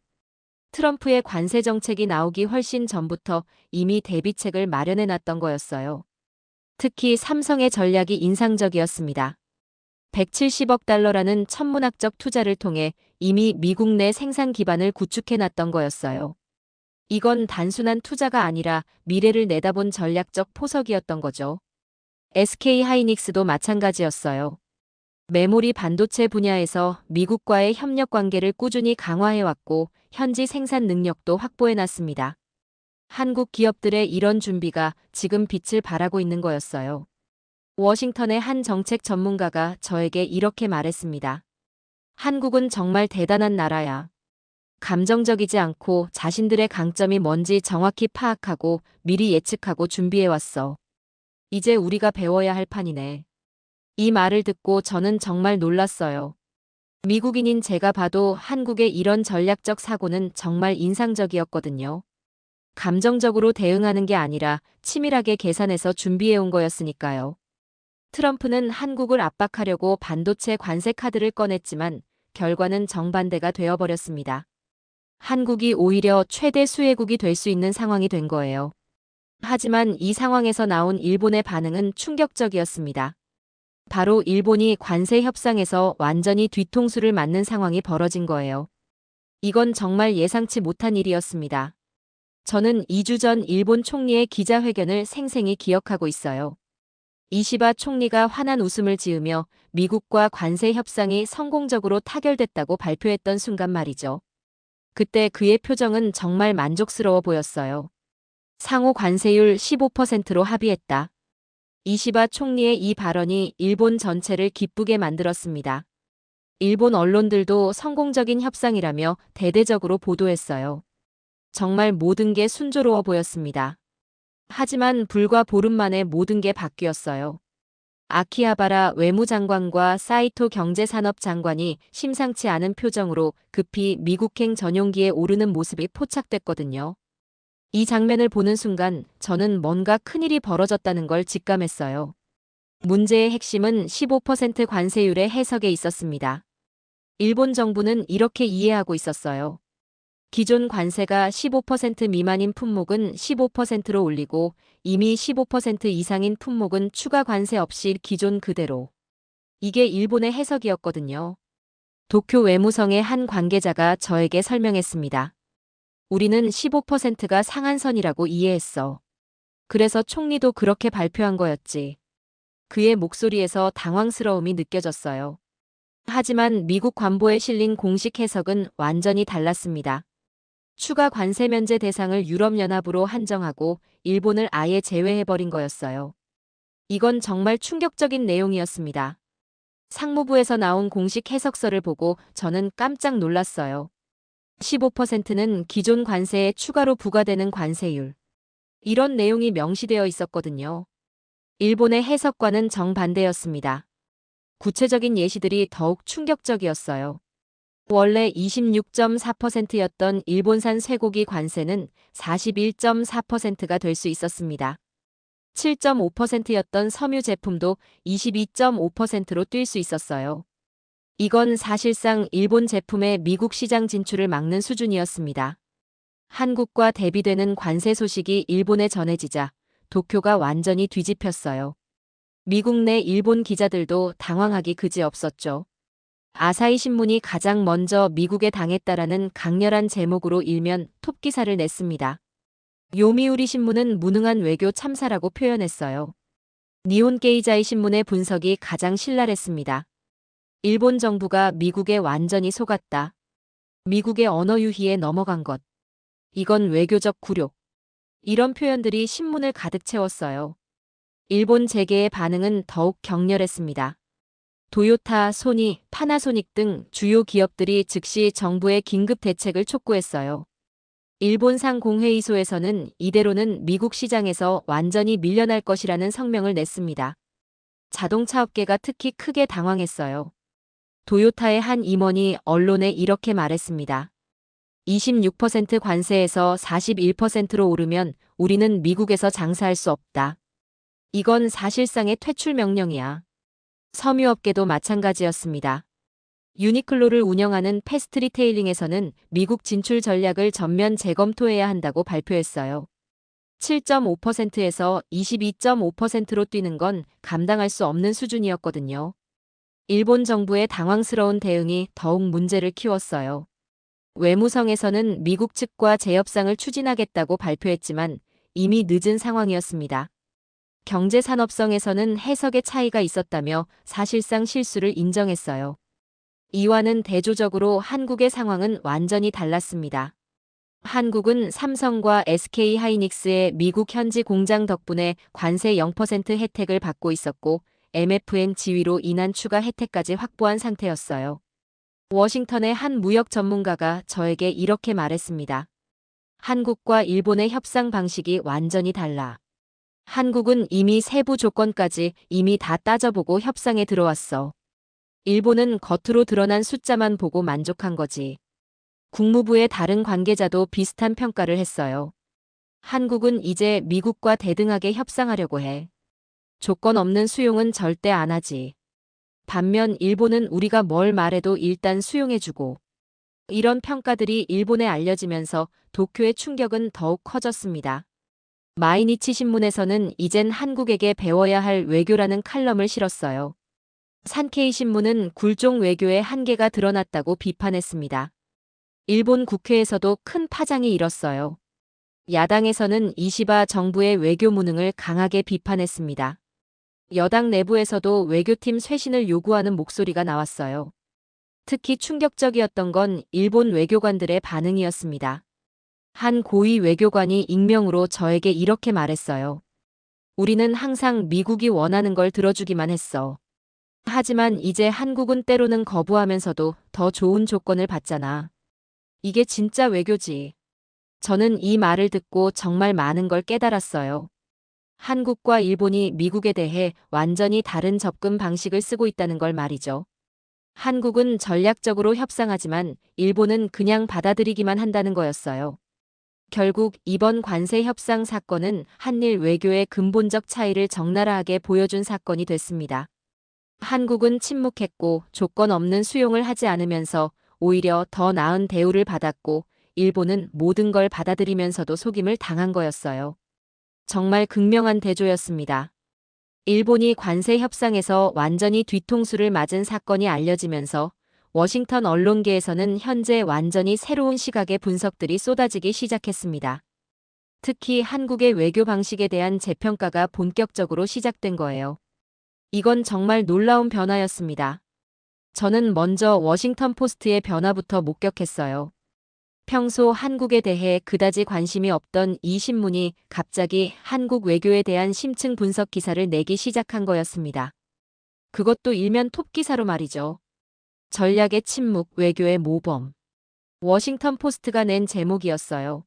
트럼프의 관세 정책이 나오기 훨씬 전부터 이미 대비책을 마련해놨던 거였어요. 특히 삼성의 전략이 인상적이었습니다. 170억 달러라는 천문학적 투자를 통해 이미 미국 내 생산 기반을 구축해놨던 거였어요. 이건 단순한 투자가 아니라 미래를 내다본 전략적 포석이었던 거죠. SK 하이닉스도 마찬가지였어요. 메모리 반도체 분야에서 미국과의 협력 관계를 꾸준히 강화해왔고 현지 생산 능력도 확보해놨습니다. 한국 기업들의 이런 준비가 지금 빛을 발하고 있는 거였어요. 워싱턴의 한 정책 전문가가 저에게 이렇게 말했습니다. 한국은 정말 대단한 나라야. 감정적이지 않고 자신들의 강점이 뭔지 정확히 파악하고 미리 예측하고 준비해왔어. 이제 우리가 배워야 할 판이네. 이 말을 듣고 저는 정말 놀랐어요. 미국인인 제가 봐도 한국의 이런 전략적 사고는 정말 인상적이었거든요. 감정적으로 대응하는 게 아니라 치밀하게 계산해서 준비해온 거였으니까요. 트럼프는 한국을 압박하려고 반도체 관세 카드를 꺼냈지만 결과는 정반대가 되어버렸습니다. 한국이 오히려 최대 수혜국이 될 수 있는 상황이 된 거예요. 하지만 이 상황에서 나온 일본의 반응은 충격적이었습니다. 바로 일본이 관세 협상에서 완전히 뒤통수를 맞는 상황이 벌어진 거예요. 이건 정말 예상치 못한 일이었습니다. 저는 2주 전 일본 총리의 기자회견을 생생히 기억하고 있어요. 이시바 총리가 환한 웃음을 지으며 미국과 관세 협상이 성공적으로 타결됐다고 발표했던 순간 말이죠. 그때 그의 표정은 정말 만족스러워 보였어요. 상호 관세율 15%로 합의했다. 이시바 총리의 이 발언이 일본 전체를 기쁘게 만들었습니다. 일본 언론들도 성공적인 협상이라며 대대적으로 보도했어요. 정말 모든 게 순조로워 보였습니다. 하지만 불과 보름 만에 모든 게 바뀌었어요. 아키하바라 외무장관과 사이토 경제산업장관이 심상치 않은 표정으로 급히 미국행 전용기에 오르는 모습이 포착됐거든요. 이 장면을 보는 순간 저는 뭔가 큰일이 벌어졌다는 걸 직감했어요. 문제의 핵심은 15% 관세율의 해석에 있었습니다. 일본 정부는 이렇게 이해하고 있었어요. 기존 관세가 15% 미만인 품목은 15%로 올리고 이미 15% 이상인 품목은 추가 관세 없이 기존 그대로. 이게 일본의 해석이었거든요. 도쿄 외무성의 한 관계자가 저에게 설명했습니다. 우리는 15%가 상한선이라고 이해했어. 그래서 총리도 그렇게 발표한 거였지. 그의 목소리에서 당황스러움이 느껴졌어요. 하지만 미국 관보에 실린 공식 해석은 완전히 달랐습니다. 추가 관세 면제 대상을 유럽연합으로 한정하고 일본을 아예 제외해버린 거였어요. 이건 정말 충격적인 내용이었습니다. 상무부에서 나온 공식 해석서를 보고 저는 깜짝 놀랐어요. 15%는 기존 관세에 추가로 부과되는 관세율. 이런 내용이 명시되어 있었거든요. 일본의 해석과는 정반대였습니다. 구체적인 예시들이 더욱 충격적이었어요. 원래 26.4%였던 일본산 쇠고기 관세는 41.4%가 될 수 있었습니다. 7.5%였던 섬유 제품도 22.5%로 뛸 수 있었어요. 이건 사실상 일본 제품의 미국 시장 진출을 막는 수준이었습니다. 한국과 대비되는 관세 소식이 일본에 전해지자 도쿄가 완전히 뒤집혔어요. 미국 내 일본 기자들도 당황하기 그지없었죠. 아사히 신문이 가장 먼저 미국에 당했다라는 강렬한 제목으로 일면 톱 기사를 냈습니다. 요미우리 신문은 무능한 외교 참사라고 표현했어요. 니혼게이자이 신문의 분석이 가장 신랄했습니다. 일본 정부가 미국에 완전히 속았다. 미국의 언어 유희에 넘어간 것. 이건 외교적 굴욕. 이런 표현들이 신문을 가득 채웠어요. 일본 재계의 반응은 더욱 격렬했습니다. 도요타, 소니, 파나소닉 등 주요 기업들이 즉시 정부의 긴급 대책을 촉구했어요. 일본상 공회의소에서는 이대로는 미국 시장에서 완전히 밀려날 것이라는 성명을 냈습니다. 자동차 업계가 특히 크게 당황했어요. 도요타의 한 임원이 언론에 이렇게 말했습니다. 26% 관세에서 41%로 오르면 우리는 미국에서 장사할 수 없다. 이건 사실상의 퇴출 명령이야. 섬유업계도 마찬가지였습니다. 유니클로를 운영하는 패스트 리테일링에서는 미국 진출 전략을 전면 재검토해야 한다고 발표했어요. 7.5%에서 22.5%로 뛰는 건 감당할 수 없는 수준이었거든요. 일본 정부의 당황스러운 대응이 더욱 문제를 키웠어요. 외무성에서는 미국 측과 재협상을 추진하겠다고 발표했지만 이미 늦은 상황이었습니다. 경제산업성에서는 해석의 차이가 있었다며 사실상 실수를 인정했어요. 이와는 대조적으로 한국의 상황은 완전히 달랐습니다. 한국은 삼성과 SK하이닉스의 미국 현지 공장 덕분에 관세 0% 혜택을 받고 있었고 MFN 지위로 인한 추가 혜택까지 확보한 상태였어요. 워싱턴의 한 무역 전문가가 저에게 이렇게 말했습니다. 한국과 일본의 협상 방식이 완전히 달라. 한국은 이미 세부 조건까지 이미 다 따져보고 협상에 들어왔어. 일본은 겉으로 드러난 숫자만 보고 만족한 거지. 국무부의 다른 관계자도 비슷한 평가를 했어요. 한국은 이제 미국과 대등하게 협상하려고 해. 조건 없는 수용은 절대 안 하지. 반면 일본은 우리가 뭘 말해도 일단 수용해주고. 이런 평가들이 일본에 알려지면서 도쿄의 충격은 더욱 커졌습니다. 마이니치 신문에서는 이젠 한국에게 배워야 할 외교라는 칼럼을 실었어요. 산케이 신문은 굴종 외교의 한계가 드러났다고 비판했습니다. 일본 국회에서도 큰 파장이 일었어요. 야당에서는 이시바 정부의 외교 무능을 강하게 비판했습니다. 여당 내부에서도 외교팀 쇄신을 요구하는 목소리가 나왔어요. 특히 충격적이었던 건 일본 외교관들의 반응이었습니다. 한 고위 외교관이 익명으로 저에게 이렇게 말했어요. 우리는 항상 미국이 원하는 걸 들어주기만 했어. 하지만 이제 한국은 때로는 거부하면서도 더 좋은 조건을 받잖아. 이게 진짜 외교지. 저는 이 말을 듣고 정말 많은 걸 깨달았어요. 한국과 일본이 미국에 대해 완전히 다른 접근 방식을 쓰고 있다는 걸 말이죠. 한국은 전략적으로 협상하지만 일본은 그냥 받아들이기만 한다는 거였어요. 결국 이번 관세 협상 사건은 한일 외교의 근본적 차이를 적나라하게 보여준 사건이 됐습니다. 한국은 침묵했고 조건 없는 수용을 하지 않으면서 오히려 더 나은 대우를 받았고 일본은 모든 걸 받아들이면서도 속임을 당한 거였어요. 정말 극명한 대조였습니다. 일본이 관세 협상에서 완전히 뒤통수를 맞은 사건이 알려지면서 워싱턴 언론계에서는 현재 완전히 새로운 시각의 분석들이 쏟아지기 시작했습니다. 특히 한국의 외교 방식에 대한 재평가가 본격적으로 시작된 거예요. 이건 정말 놀라운 변화였습니다. 저는 먼저 워싱턴 포스트의 변화부터 목격했어요. 평소 한국에 대해 그다지 관심이 없던 이 신문이 갑자기 한국 외교에 대한 심층 분석 기사를 내기 시작한 거였습니다. 그것도 일면 톱 기사로 말이죠. 전략의 침묵, 외교의 모범. 워싱턴 포스트가 낸 제목이었어요.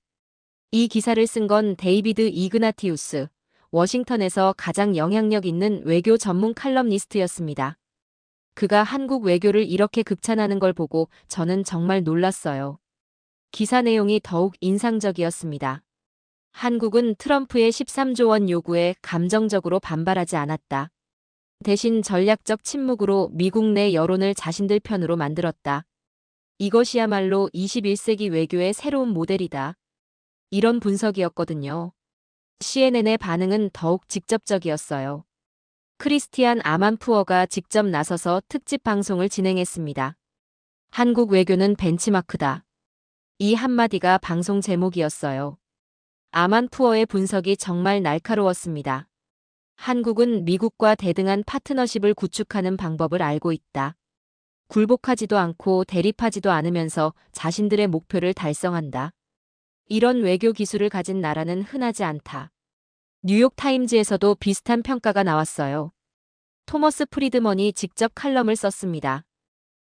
이 기사를 쓴 건 데이비드 이그나티우스, 워싱턴에서 가장 영향력 있는 외교 전문 칼럼니스트였습니다. 그가 한국 외교를 이렇게 극찬하는 걸 보고 저는 정말 놀랐어요. 기사 내용이 더욱 인상적이었습니다. 한국은 트럼프의 13조 원 요구에 감정적으로 반발하지 않았다. 대신 전략적 침묵으로 미국 내 여론을 자신들 편으로 만들었다. 이것이야말로 21세기 외교의 새로운 모델이다. 이런 분석이었거든요. CNN의 반응은 더욱 직접적이었어요. 크리스티안 아만푸어가 직접 나서서 특집 방송을 진행했습니다. 한국 외교는 벤치마크다. 이 한마디가 방송 제목이었어요. 아만푸어의 분석이 정말 날카로웠습니다. 한국은 미국과 대등한 파트너십을 구축하는 방법을 알고 있다. 굴복하지도 않고 대립하지도 않으면서 자신들의 목표를 달성한다. 이런 외교 기술을 가진 나라는 흔하지 않다. 뉴욕타임즈에서도 비슷한 평가가 나왔어요. 토머스 프리드먼이 직접 칼럼을 썼습니다.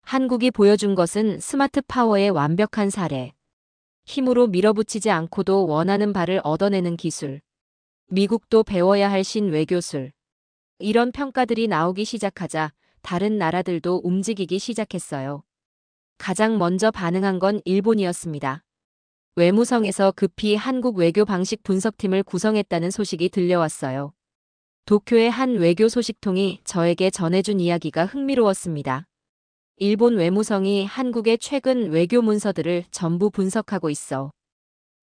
한국이 보여준 것은 스마트 파워의 완벽한 사례. 힘으로 밀어붙이지 않고도 원하는 바를 얻어내는 기술. 미국도 배워야 할 신외교술. 이런 평가들이 나오기 시작하자 다른 나라들도 움직이기 시작했어요. 가장 먼저 반응한 건 일본이었습니다. 외무성에서 급히 한국 외교 방식 분석팀을 구성했다는 소식이 들려왔어요. 도쿄의 한 외교 소식통이 저에게 전해준 이야기가 흥미로웠습니다. 일본 외무성이 한국의 최근 외교 문서들을 전부 분석하고 있어.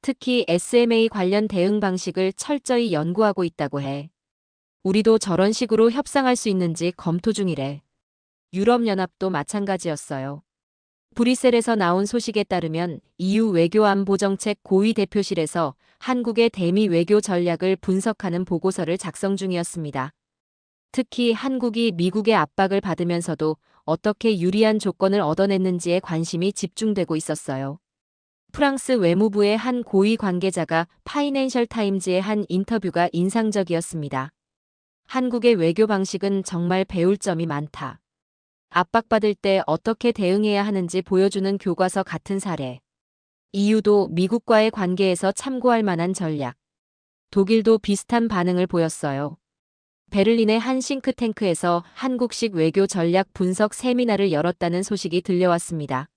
특히 SMA 관련 대응 방식을 철저히 연구하고 있다고 해. 우리도 저런 식으로 협상할 수 있는지 검토 중이래. 유럽연합도 마찬가지였어요. 브뤼셀에서 나온 소식에 따르면 EU 외교안보정책 고위 대표실에서 한국의 대미 외교 전략을 분석하는 보고서를 작성 중이었습니다. 특히 한국이 미국의 압박을 받으면서도 어떻게 유리한 조건을 얻어냈는지에 관심이 집중되고 있었어요. 프랑스 외무부의 한 고위 관계자가 파이낸셜 타임즈의 한 인터뷰가 인상적이었습니다. 한국의 외교 방식은 정말 배울 점이 많다. 압박받을 때 어떻게 대응해야 하는지 보여주는 교과서 같은 사례. EU도 미국과의 관계에서 참고할 만한 전략. 독일도 비슷한 반응을 보였어요. 베를린의 한 싱크탱크에서 한국식 외교 전략 분석 세미나를 열었다는 소식이 들려왔습니다.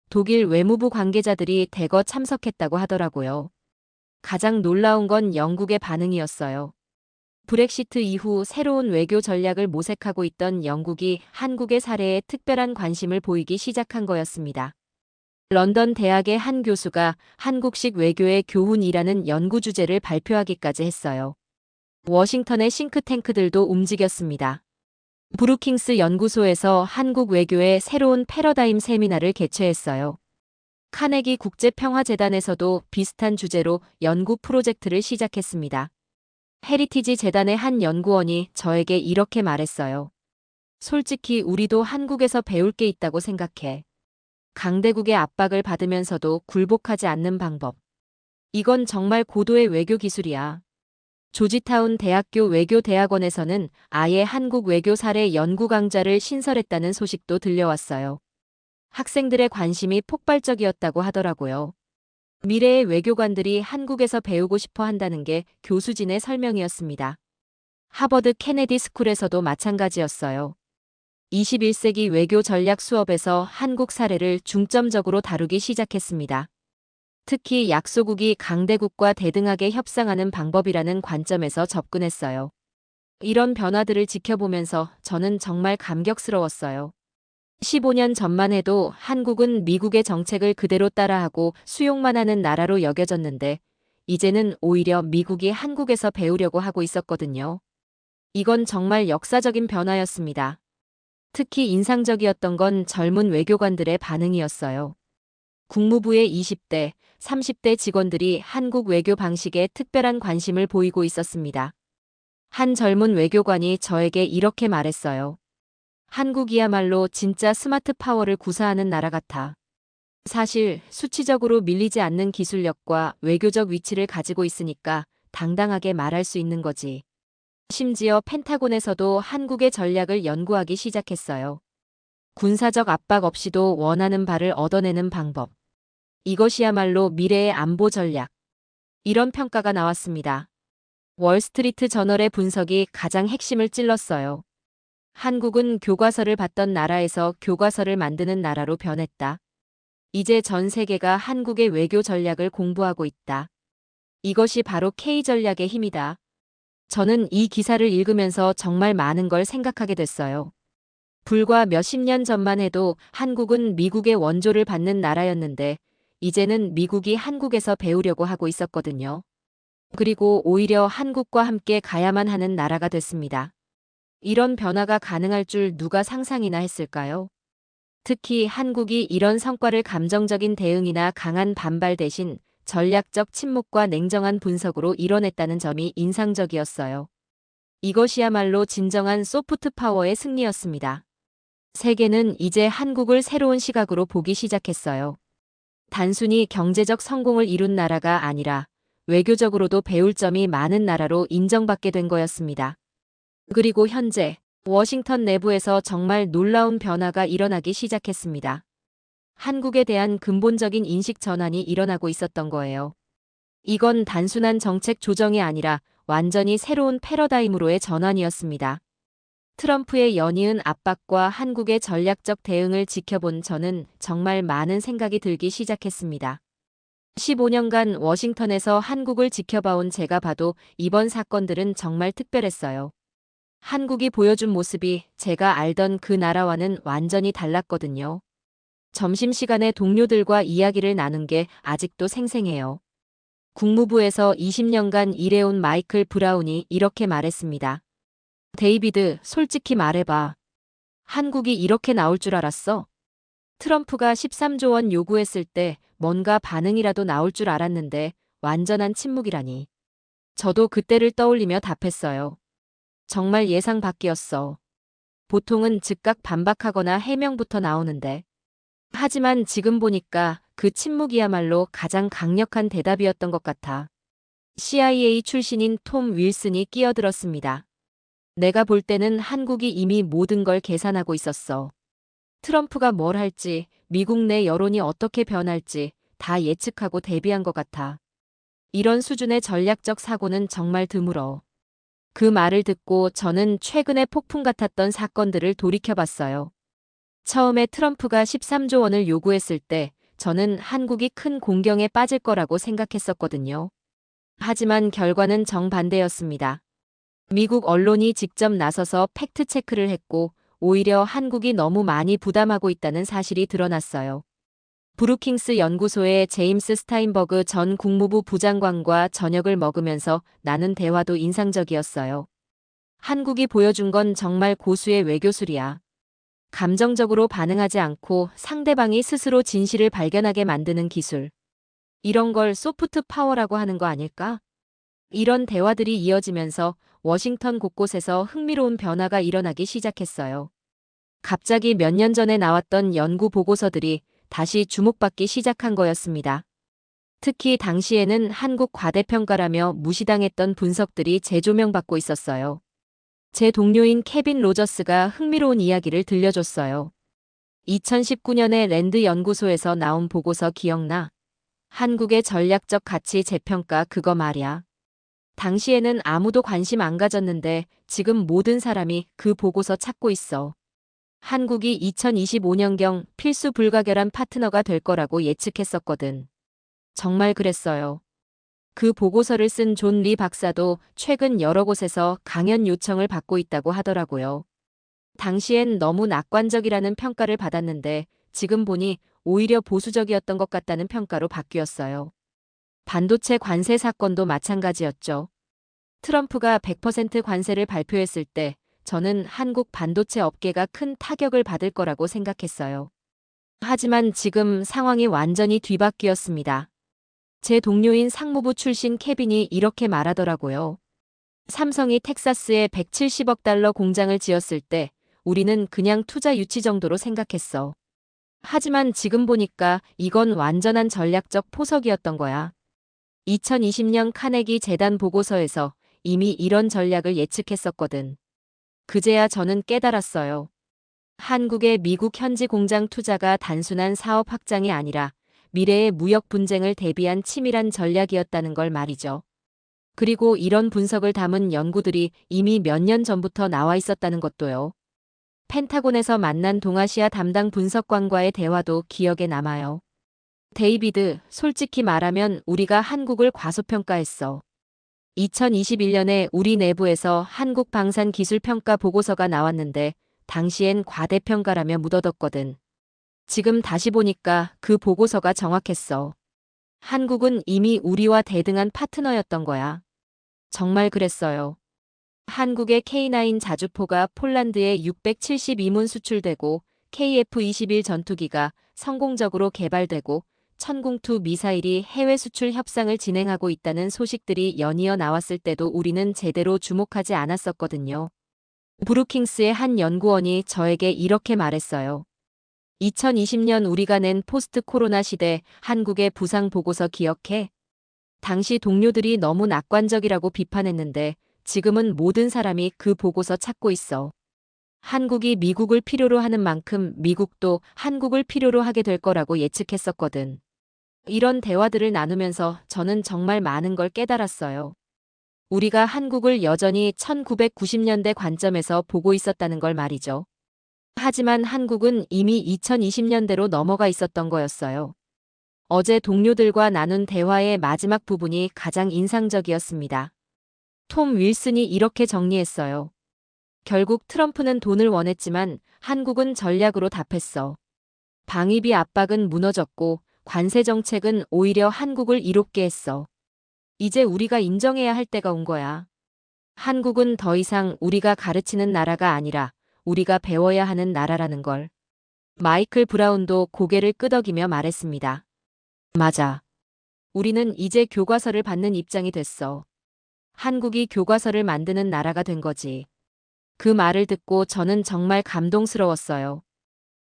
독일 외무부 관계자들이 대거 참석했다고 하더라고요. 가장 놀라운 건 영국의 반응이었어요. 브렉시트 이후 새로운 외교 전략을 모색하고 있던 영국이 한국의 사례에 특별한 관심을 보이기 시작한 거였습니다. 런던 대학의 한 교수가 한국식 외교의 교훈이라는 연구 주제를 발표하기까지 했어요. 워싱턴의 싱크탱크들도 움직였습니다. 브루킹스 연구소에서 한국 외교의 새로운 패러다임 세미나를 개최했어요. 카네기 국제평화재단에서도 비슷한 주제로 연구 프로젝트를 시작했습니다. 헤리티지 재단의 한 연구원이 저에게 이렇게 말했어요. 솔직히 우리도 한국에서 배울 게 있다고 생각해. 강대국의 압박을 받으면서도 굴복하지 않는 방법. 이건 정말 고도의 외교 기술이야. 조지타운 대학교 외교대학원에서는 아예 한국 외교 사례 연구 강좌를 신설했다는 소식도 들려왔어요. 학생들의 관심이 폭발적이었다고 하더라고요. 미래의 외교관들이 한국에서 배우고 싶어 한다는 게 교수진의 설명이었습니다. 하버드 케네디 스쿨에서도 마찬가지였어요. 21세기 외교 전략 수업에서 한국 사례를 중점적으로 다루기 시작했습니다. 특히 약소국이 강대국과 대등하게 협상하는 방법이라는 관점에서 접근했어요. 이런 변화들을 지켜보면서 저는 정말 감격스러웠어요. 15년 전만 해도 한국은 미국의 정책을 그대로 따라하고 수용만 하는 나라로 여겨졌는데 이제는 오히려 미국이 한국에서 배우려고 하고 있었거든요. 이건 정말 역사적인 변화였습니다. 특히 인상적이었던 건 젊은 외교관들의 반응이었어요. 국무부의 20대, 30대 직원들이 한국 외교 방식에 특별한 관심을 보이고 있었습니다. 한 젊은 외교관이 저에게 이렇게 말했어요. 한국이야말로 진짜 스마트 파워를 구사하는 나라 같아. 사실 수치적으로 밀리지 않는 기술력과 외교적 위치를 가지고 있으니까 당당하게 말할 수 있는 거지. 심지어 펜타곤에서도 한국의 전략을 연구하기 시작했어요. 군사적 압박 없이도 원하는 바를 얻어내는 방법. 이것이야말로 미래의 안보 전략. 이런 평가가 나왔습니다. 월스트리트 저널의 분석이 가장 핵심을 찔렀어요. 한국은 교과서를 받던 나라에서 교과서를 만드는 나라로 변했다. 이제 전 세계가 한국의 외교 전략을 공부하고 있다. 이것이 바로 K 전략의 힘이다. 저는 이 기사를 읽으면서 정말 많은 걸 생각하게 됐어요. 불과 몇십 년 전만 해도 한국은 미국의 원조를 받는 나라였는데 이제는 미국이 한국에서 배우려고 하고 있었거든요. 그리고 오히려 한국과 함께 가야만 하는 나라가 됐습니다. 이런 변화가 가능할 줄 누가 상상이나 했을까요? 특히 한국이 이런 성과를 감정적인 대응이나 강한 반발 대신 전략적 침묵과 냉정한 분석으로 이뤄냈다는 점이 인상적이었어요. 이것이야말로 진정한 소프트 파워의 승리였습니다. 세계는 이제 한국을 새로운 시각으로 보기 시작했어요. 단순히 경제적 성공을 이룬 나라가 아니라 외교적으로도 배울 점이 많은 나라로 인정받게 된 거였습니다. 그리고 현재 워싱턴 내부에서 정말 놀라운 변화가 일어나기 시작했습니다. 한국에 대한 근본적인 인식 전환이 일어나고 있었던 거예요. 이건 단순한 정책 조정이 아니라 완전히 새로운 패러다임으로의 전환이었습니다. 트럼프의 연이은 압박과 한국의 전략적 대응을 지켜본 저는 정말 많은 생각이 들기 시작했습니다. 15년간 워싱턴에서 한국을 지켜봐온 제가 봐도 이번 사건들은 정말 특별했어요. 한국이 보여준 모습이 제가 알던 그 나라와는 완전히 달랐거든요. 점심시간에 동료들과 이야기를 나눈 게 아직도 생생해요. 국무부에서 20년간 일해온 마이클 브라운이 이렇게 말했습니다. 데이비드, 솔직히 말해봐. 한국이 이렇게 나올 줄 알았어? 트럼프가 13조 원 요구했을 때 뭔가 반응이라도 나올 줄 알았는데 완전한 침묵이라니. 저도 그때를 떠올리며 답했어요. 정말 예상 밖이었어. 보통은 즉각 반박하거나 해명부터 나오는데. 하지만 지금 보니까 그 침묵이야말로 가장 강력한 대답이었던 것 같아. CIA 출신인 톰 윌슨이 끼어들었습니다. 내가 볼 때는 한국이 이미 모든 걸 계산하고 있었어. 트럼프가 뭘 할지, 미국 내 여론이 어떻게 변할지 다 예측하고 대비한 것 같아. 이런 수준의 전략적 사고는 정말 드물어. 그 말을 듣고 저는 최근에 폭풍 같았던 사건들을 돌이켜봤어요. 처음에 트럼프가 13조 원을 요구했을 때 저는 한국이 큰 공경에 빠질 거라고 생각했었거든요. 하지만 결과는 정반대였습니다. 미국 언론이 직접 나서서 팩트체크를 했고 오히려 한국이 너무 많이 부담하고 있다는 사실이 드러났어요. 브루킹스 연구소의 제임스 스타인버그 전 국무부 부장관과 저녁을 먹으면서 나눈 대화도 인상적이었어요. 한국이 보여준 건 정말 고수의 외교술이야. 감정적으로 반응하지 않고 상대방이 스스로 진실을 발견하게 만드는 기술. 이런 걸 소프트 파워라고 하는 거 아닐까? 이런 대화들이 이어지면서 워싱턴 곳곳에서 흥미로운 변화가 일어나기 시작했어요. 갑자기 몇 년 전에 나왔던 연구 보고서들이 다시 주목받기 시작한 거였습니다. 특히 당시에는 한국 과대평가라며 무시당했던 분석들이 재조명받고 있었어요. 제 동료인 케빈 로저스가 흥미로운 이야기를 들려줬어요. 2019년에 랜드 연구소에서 나온 보고서 기억나? 한국의 전략적 가치 재평가 그거 말이야. 당시에는 아무도 관심 안 가졌는데 지금 모든 사람이 그 보고서 찾고 있어. 한국이 2025년경 필수 불가결한 파트너가 될 거라고 예측했었거든. 정말 그랬어요. 그 보고서를 쓴 존 리 박사도 최근 여러 곳에서 강연 요청을 받고 있다고 하더라고요. 당시엔 너무 낙관적이라는 평가를 받았는데 지금 보니 오히려 보수적이었던 것 같다는 평가로 바뀌었어요. 반도체 관세 사건도 마찬가지였죠. 트럼프가 100% 관세를 발표했을 때 저는 한국 반도체 업계가 큰 타격을 받을 거라고 생각했어요. 하지만 지금 상황이 완전히 뒤바뀌었습니다. 제 동료인 상무부 출신 케빈이 이렇게 말하더라고요. 삼성이 텍사스에 170억 달러 공장을 지었을 때 우리는 그냥 투자 유치 정도로 생각했어. 하지만 지금 보니까 이건 완전한 전략적 포석이었던 거야. 2020년 카네기 재단 보고서에서 이미 이런 전략을 예측했었거든. 그제야 저는 깨달았어요. 한국의 미국 현지 공장 투자가 단순한 사업 확장이 아니라 미래의 무역 분쟁을 대비한 치밀한 전략이었다는 걸 말이죠. 그리고 이런 분석을 담은 연구들이 이미 몇 년 전부터 나와 있었다는 것도요. 펜타곤에서 만난 동아시아 담당 분석관과의 대화도 기억에 남아요. 데이비드, 솔직히 말하면 우리가 한국을 과소평가했어. 2021년에 우리 내부에서 한국 방산 기술 평가 보고서가 나왔는데 당시엔 과대평가라며 묻어뒀거든. 지금 다시 보니까 그 보고서가 정확했어. 한국은 이미 우리와 대등한 파트너였던 거야. 정말 그랬어요. 한국의 K9 자주포가 폴란드에 672문 수출되고 KF-21 전투기가 성공적으로 개발되고 천궁2 미사일이 해외 수출 협상을 진행하고 있다는 소식들이 연이어 나왔을 때도 우리는 제대로 주목하지 않았었거든요. 브루킹스의 한 연구원이 저에게 이렇게 말했어요. 2020년 우리가 낸 포스트 코로나 시대 한국의 부상 보고서 기억해? 당시 동료들이 너무 낙관적이라고 비판했는데 지금은 모든 사람이 그 보고서 찾고 있어. 한국이 미국을 필요로 하는 만큼 미국도 한국을 필요로 하게 될 거라고 예측했었거든. 이런 대화들을 나누면서 저는 정말 많은 걸 깨달았어요. 우리가 한국을 여전히 1990년대 관점에서 보고 있었다는 걸 말이죠. 하지만 한국은 이미 2020년대로 넘어가 있었던 거였어요. 어제 동료들과 나눈 대화의 마지막 부분이 가장 인상적이었습니다. 톰 윌슨이 이렇게 정리했어요. 결국 트럼프는 돈을 원했지만 한국은 전략으로 답했어. 방위비 압박은 무너졌고 관세 정책은 오히려 한국을 이롭게 했어. 이제 우리가 인정해야 할 때가 온 거야. 한국은 더 이상 우리가 가르치는 나라가 아니라 우리가 배워야 하는 나라라는 걸. 마이클 브라운도 고개를 끄덕이며 말했습니다. 맞아. 우리는 이제 교과서를 받는 입장이 됐어. 한국이 교과서를 만드는 나라가 된 거지. 그 말을 듣고 저는 정말 감동스러웠어요.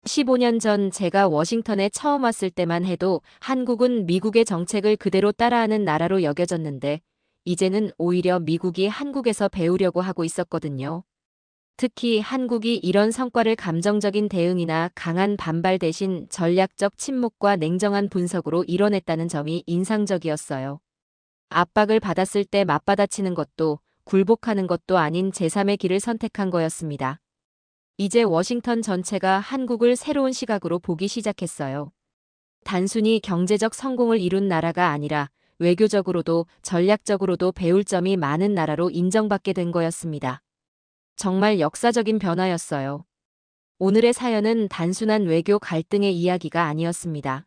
15년 전 제가 워싱턴에 처음 왔을 때만 해도 한국은 미국의 정책을 그대로 따라하는 나라로 여겨졌는데 이제는 오히려 미국이 한국에서 배우려고 하고 있었거든요. 특히 한국이 이런 성과를 감정적인 대응이나 강한 반발 대신 전략적 침묵과 냉정한 분석으로 이뤄냈다는 점이 인상적이었어요. 압박을 받았을 때 맞받아치는 것도 굴복하는 것도 아닌 제3의 길을 선택한 거였습니다. 이제 워싱턴 전체가 한국을 새로운 시각으로 보기 시작했어요. 단순히 경제적 성공을 이룬 나라가 아니라 외교적으로도 전략적으로도 배울 점이 많은 나라로 인정받게 된 거였습니다. 정말 역사적인 변화였어요. 오늘의 사연은 단순한 외교 갈등의 이야기가 아니었습니다.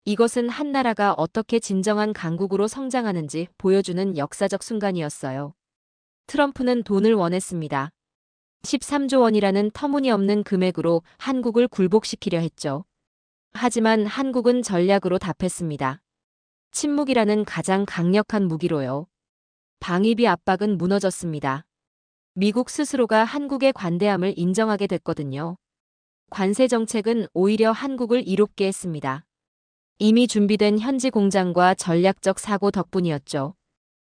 이것은 한 나라가 어떻게 진정한 강국으로 성장하는지 보여주는 역사적 순간이었어요. 트럼프는 돈을 원했습니다. 13조 원이라는 터무니없는 금액으로 한국을 굴복시키려 했죠. 하지만 한국은 전략으로 답했습니다. 침묵이라는 가장 강력한 무기로요. 방위비 압박은 무너졌습니다. 미국 스스로가 한국의 관대함을 인정하게 됐거든요. 관세 정책은 오히려 한국을 이롭게 했습니다. 이미 준비된 현지 공장과 전략적 사고 덕분이었죠.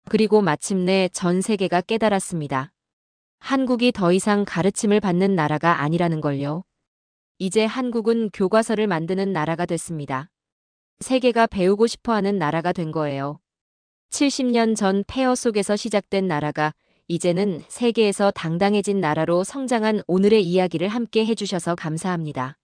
그리고 마침내 전 세계가 깨달았습니다. 한국이 더 이상 가르침을 받는 나라가 아니라는 걸요. 이제 한국은 교과서를 만드는 나라가 됐습니다. 세계가 배우고 싶어하는 나라가 된 거예요. 70년 전 폐허 속에서 시작된 나라가 이제는 세계에서 당당해진 나라로 성장한 오늘의 이야기를 함께 해주셔서 감사합니다.